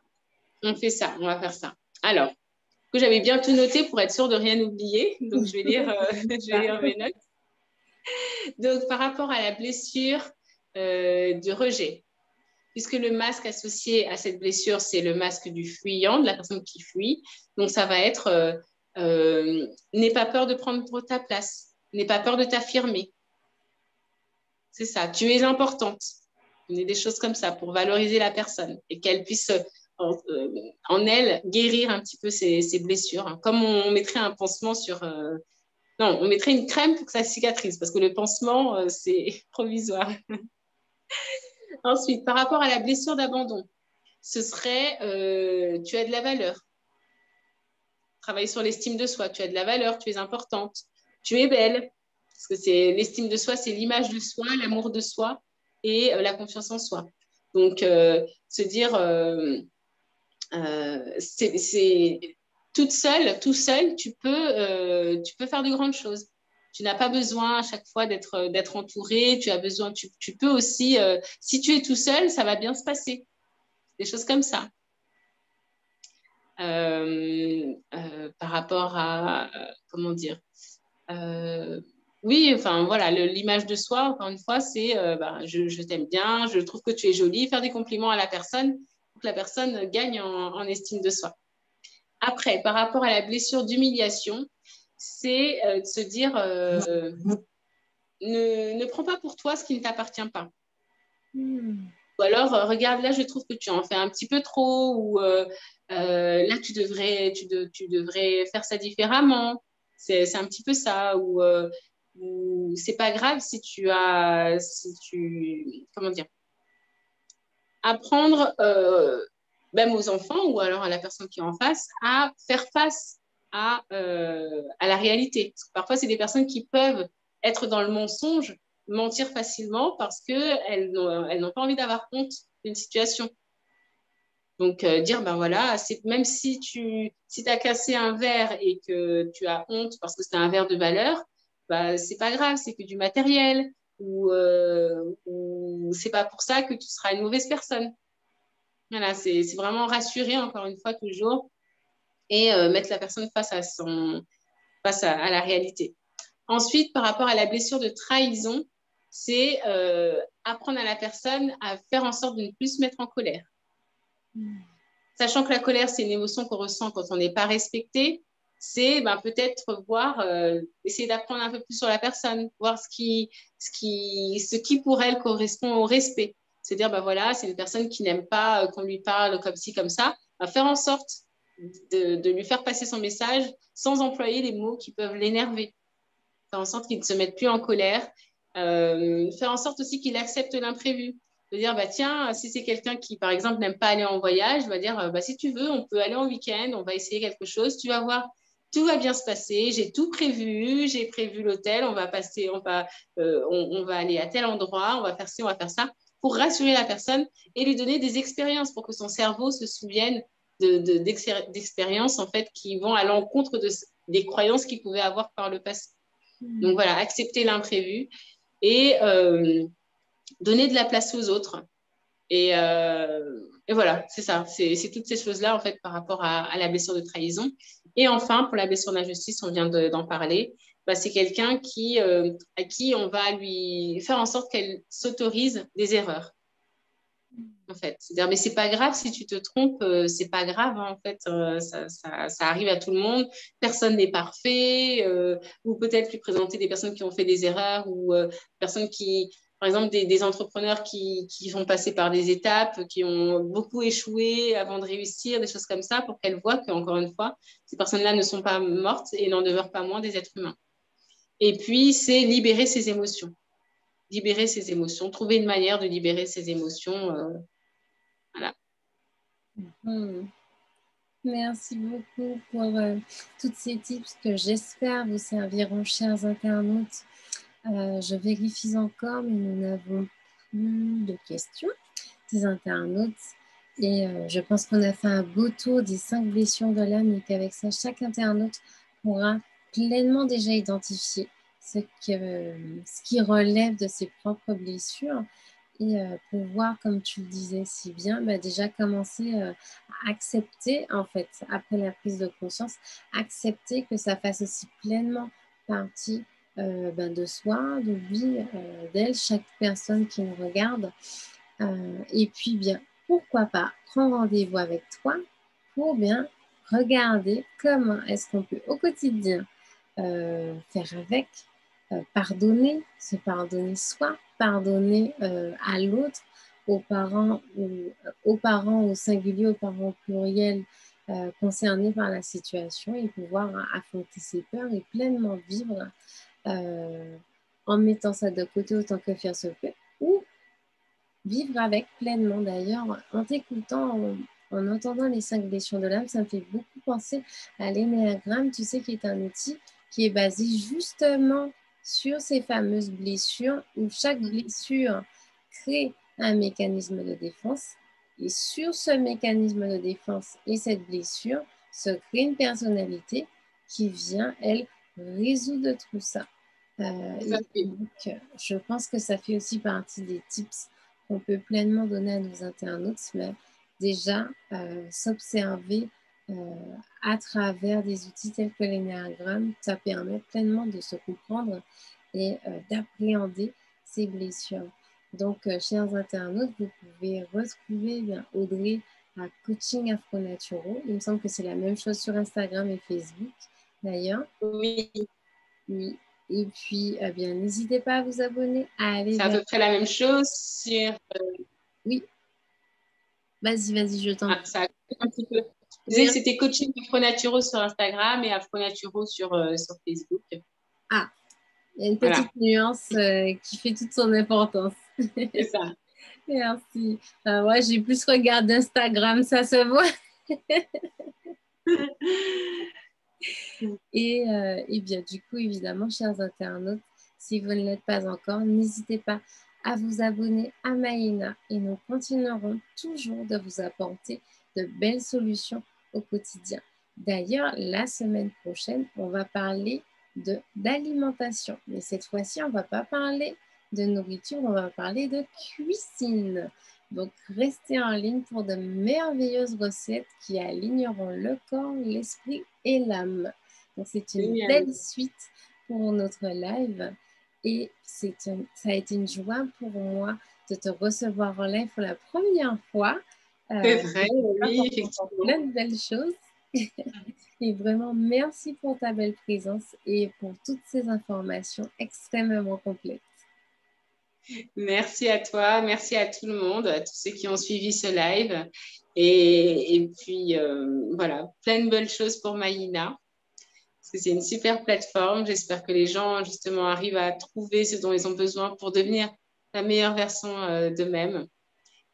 On fait ça, on va faire ça. Alors, que j'avais bien tout noté pour être sûre de rien oublier. Donc, je vais lire mes notes. Donc, par rapport à la blessure de rejet, puisque le masque associé à cette blessure, c'est le masque du fuyant, de la personne qui fuit. Donc, ça va être n'aie pas peur de prendre ta place, n'aie pas peur de t'affirmer. C'est ça, tu es importante. des choses comme ça pour valoriser la personne et qu'elle puisse en elle guérir un petit peu ses blessures. Hein. Comme on mettrait un pansement sur... non, on mettrait une crème pour que ça cicatrise parce que le pansement, c'est provisoire. Ensuite, par rapport à la blessure d'abandon, ce serait tu as de la valeur. Travailler sur l'estime de soi. Tu as de la valeur, tu es importante, tu es belle. Parce que c'est l'estime de soi, c'est l'image de soi, l'amour de soi et la confiance en soi. Donc, se dire, c'est toute seule, tout seul, tu peux faire de grandes choses. Tu n'as pas besoin à chaque fois d'être entouré. Tu as besoin, tu peux aussi, si tu es tout seul, ça va bien se passer. Des choses comme ça. Par rapport à, comment dire, oui, enfin voilà, l'image de soi, encore une fois, c'est je t'aime bien, je trouve que tu es jolie, faire des compliments à la personne pour que la personne gagne en estime de soi. Après, par rapport à la blessure d'humiliation, c'est de se dire ne prends pas pour toi ce qui ne t'appartient pas. Ou alors, regarde, là, je trouve que tu en fais un petit peu trop, ou là, tu devrais faire ça différemment. C'est un petit peu ça, ou c'est pas grave comment dire, apprendre, même aux enfants, ou alors à la personne qui est en face, à faire face à la réalité. Parce que parfois, c'est des personnes qui peuvent être dans le mensonge, mentir facilement parce qu'elles n'ont pas envie d'avoir honte d'une situation. Donc, dire, ben voilà, même si tu as cassé un verre et que tu as honte parce que c'est un verre de valeur, bah, c'est pas grave, c'est que du matériel ou c'est pas pour ça que tu seras une mauvaise personne. Voilà, c'est vraiment rassurer, encore une fois, toujours et mettre la personne face à la réalité. Ensuite, par rapport à la blessure de trahison, c'est apprendre à la personne à faire en sorte de ne plus se mettre en colère. Sachant que la colère, c'est une émotion qu'on ressent quand on n'est pas respecté, c'est peut-être voir, essayer d'apprendre un peu plus sur la personne, voir ce qui pour elle correspond au respect. C'est-à-dire, voilà, c'est une personne qui n'aime pas qu'on lui parle comme ci, comme ça, faire en sorte de lui faire passer son message sans employer les mots qui peuvent l'énerver. Faire en sorte qu'il ne se mette plus en colère. Faire en sorte aussi qu'il accepte l'imprévu. De dire, tiens, si c'est quelqu'un qui, par exemple, n'aime pas aller en voyage, va dire, si tu veux, on peut aller en week-end, on va essayer quelque chose, tu vas voir, tout va bien se passer, j'ai tout prévu, j'ai prévu l'hôtel, on va aller à tel endroit, on va faire ci, on va faire ça, pour rassurer la personne et lui donner des expériences pour que son cerveau se souvienne d'expériences, en fait, qui vont à l'encontre des croyances qu'il pouvait avoir par le passé. Donc voilà, accepter l'imprévu et donner de la place aux autres. Et voilà, c'est ça. C'est toutes ces choses-là, en fait, par rapport à la blessure de trahison. Et enfin, pour la blessure d'injustice, on vient d'en parler, c'est quelqu'un à qui on va lui faire en sorte qu'elle s'autorise des erreurs. En fait, c'est-à-dire, mais c'est pas grave si tu te trompes, c'est pas grave, hein, en fait, ça arrive à tout le monde, personne n'est parfait, ou peut-être lui présenter des personnes qui ont fait des erreurs, ou personnes par exemple, des entrepreneurs qui vont passer par des étapes, qui ont beaucoup échoué avant de réussir, des choses comme ça, pour qu'elles voient qu'encore une fois, ces personnes-là ne sont pas mortes et n'en demeurent pas moins des êtres humains. Et puis, c'est libérer ses émotions. Libérer ses émotions, trouver une manière de libérer ses émotions. Voilà. Merci beaucoup pour tous ces tips que j'espère vous serviront, chers internautes. Je vérifie encore, mais nous n'avons plus de questions des internautes. Et je pense qu'on a fait un beau tour des 5 blessures de l'âme et qu'avec ça, chaque internaute pourra pleinement déjà identifier ce qui relève de ses propres blessures et pouvoir, comme tu le disais si bien, déjà commencer à accepter, en fait, après la prise de conscience, accepter que ça fasse aussi pleinement partie de soi, de lui, d'elle, chaque personne qui nous regarde. Et puis, bien, pourquoi pas prendre rendez-vous avec toi pour bien regarder comment est-ce qu'on peut au quotidien faire avec, pardonner, se pardonner soi, pardonner à l'autre aux parents au singulier, aux parents au pluriel concernés par la situation et pouvoir affronter ses peurs et pleinement vivre en mettant ça de côté autant que faire se peut, ou vivre avec pleinement. D'ailleurs, en t'écoutant, en entendant les 5 blessures de l'âme, ça me fait beaucoup penser à l'énéagramme, tu sais, qui est un outil qui est basé justement sur ces fameuses blessures où chaque blessure crée un mécanisme de défense. Et sur ce mécanisme de défense et cette blessure se crée une personnalité qui vient, elle, résoudre tout ça. Donc, je pense que ça fait aussi partie des tips qu'on peut pleinement donner à nos internautes, mais déjà s'observer à travers des outils tels que l'énéagramme, ça permet pleinement de se comprendre et d'appréhender ces blessures. Donc, chers internautes, vous pouvez retrouver Audrey à Coaching Afro Naturo. Il me semble que c'est la même chose sur Instagram et Facebook, d'ailleurs. Oui. Oui. Et puis, eh bien, n'hésitez pas à vous abonner, à aller C'est à vers... peu près la même chose sur... Oui, vas-y, je t'en prie. Ça a un petit peu. Je disais Oui. que c'était coaching Afro Naturo sur Instagram et Afro Naturo sur Facebook. Ah, il y a une Voilà, petite nuance qui fait toute son importance. c'est ça. Merci. Ouais, j'ai plus regardé Instagram, ça se voit. Et bien, du coup, évidemment, chers internautes, si vous ne l'êtes pas encore, n'hésitez pas à vous abonner à Maïna et nous continuerons toujours de vous apporter de belles solutions au quotidien. D'ailleurs, la semaine prochaine, on va parler d'alimentation. Mais cette fois-ci, on ne va pas parler de nourriture, on va parler de cuisine. Donc, restez en ligne pour de merveilleuses recettes qui aligneront le corps, l'esprit et l'âme. Donc, c'est une Génial. belle suite pour notre live et ça a été une joie pour moi de te recevoir en live pour la première fois. C'est vrai, oui, Encore effectivement. plein de belles choses. Et vraiment, merci pour ta belle présence et pour toutes ces informations extrêmement complètes. Merci à toi, merci à tout le monde, à tous ceux qui ont suivi ce live. Et puis, voilà, plein de belles choses pour Maïna. Parce que c'est une super plateforme. J'espère que les gens, justement, arrivent à trouver ce dont ils ont besoin pour devenir la meilleure version d'eux-mêmes.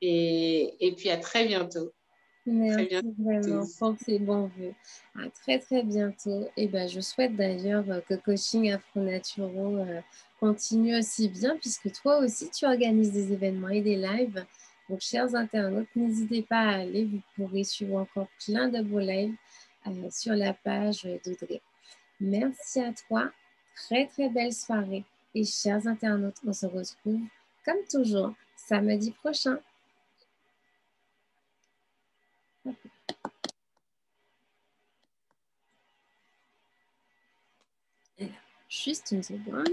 Et puis, à très bientôt. Très Merci bientôt vraiment tous. pour ces bons vœux. À très très bientôt. Et ben, je souhaite d'ailleurs que Coaching Afro Naturo continue aussi bien puisque toi aussi tu organises des événements et des lives. Donc, chers internautes, n'hésitez pas à aller. Vous pourrez suivre encore plein de beaux lives sur la page d'Audrey. Merci à toi. Très très belle soirée. Et chers internautes, on se retrouve comme toujours samedi prochain. Juste une seconde.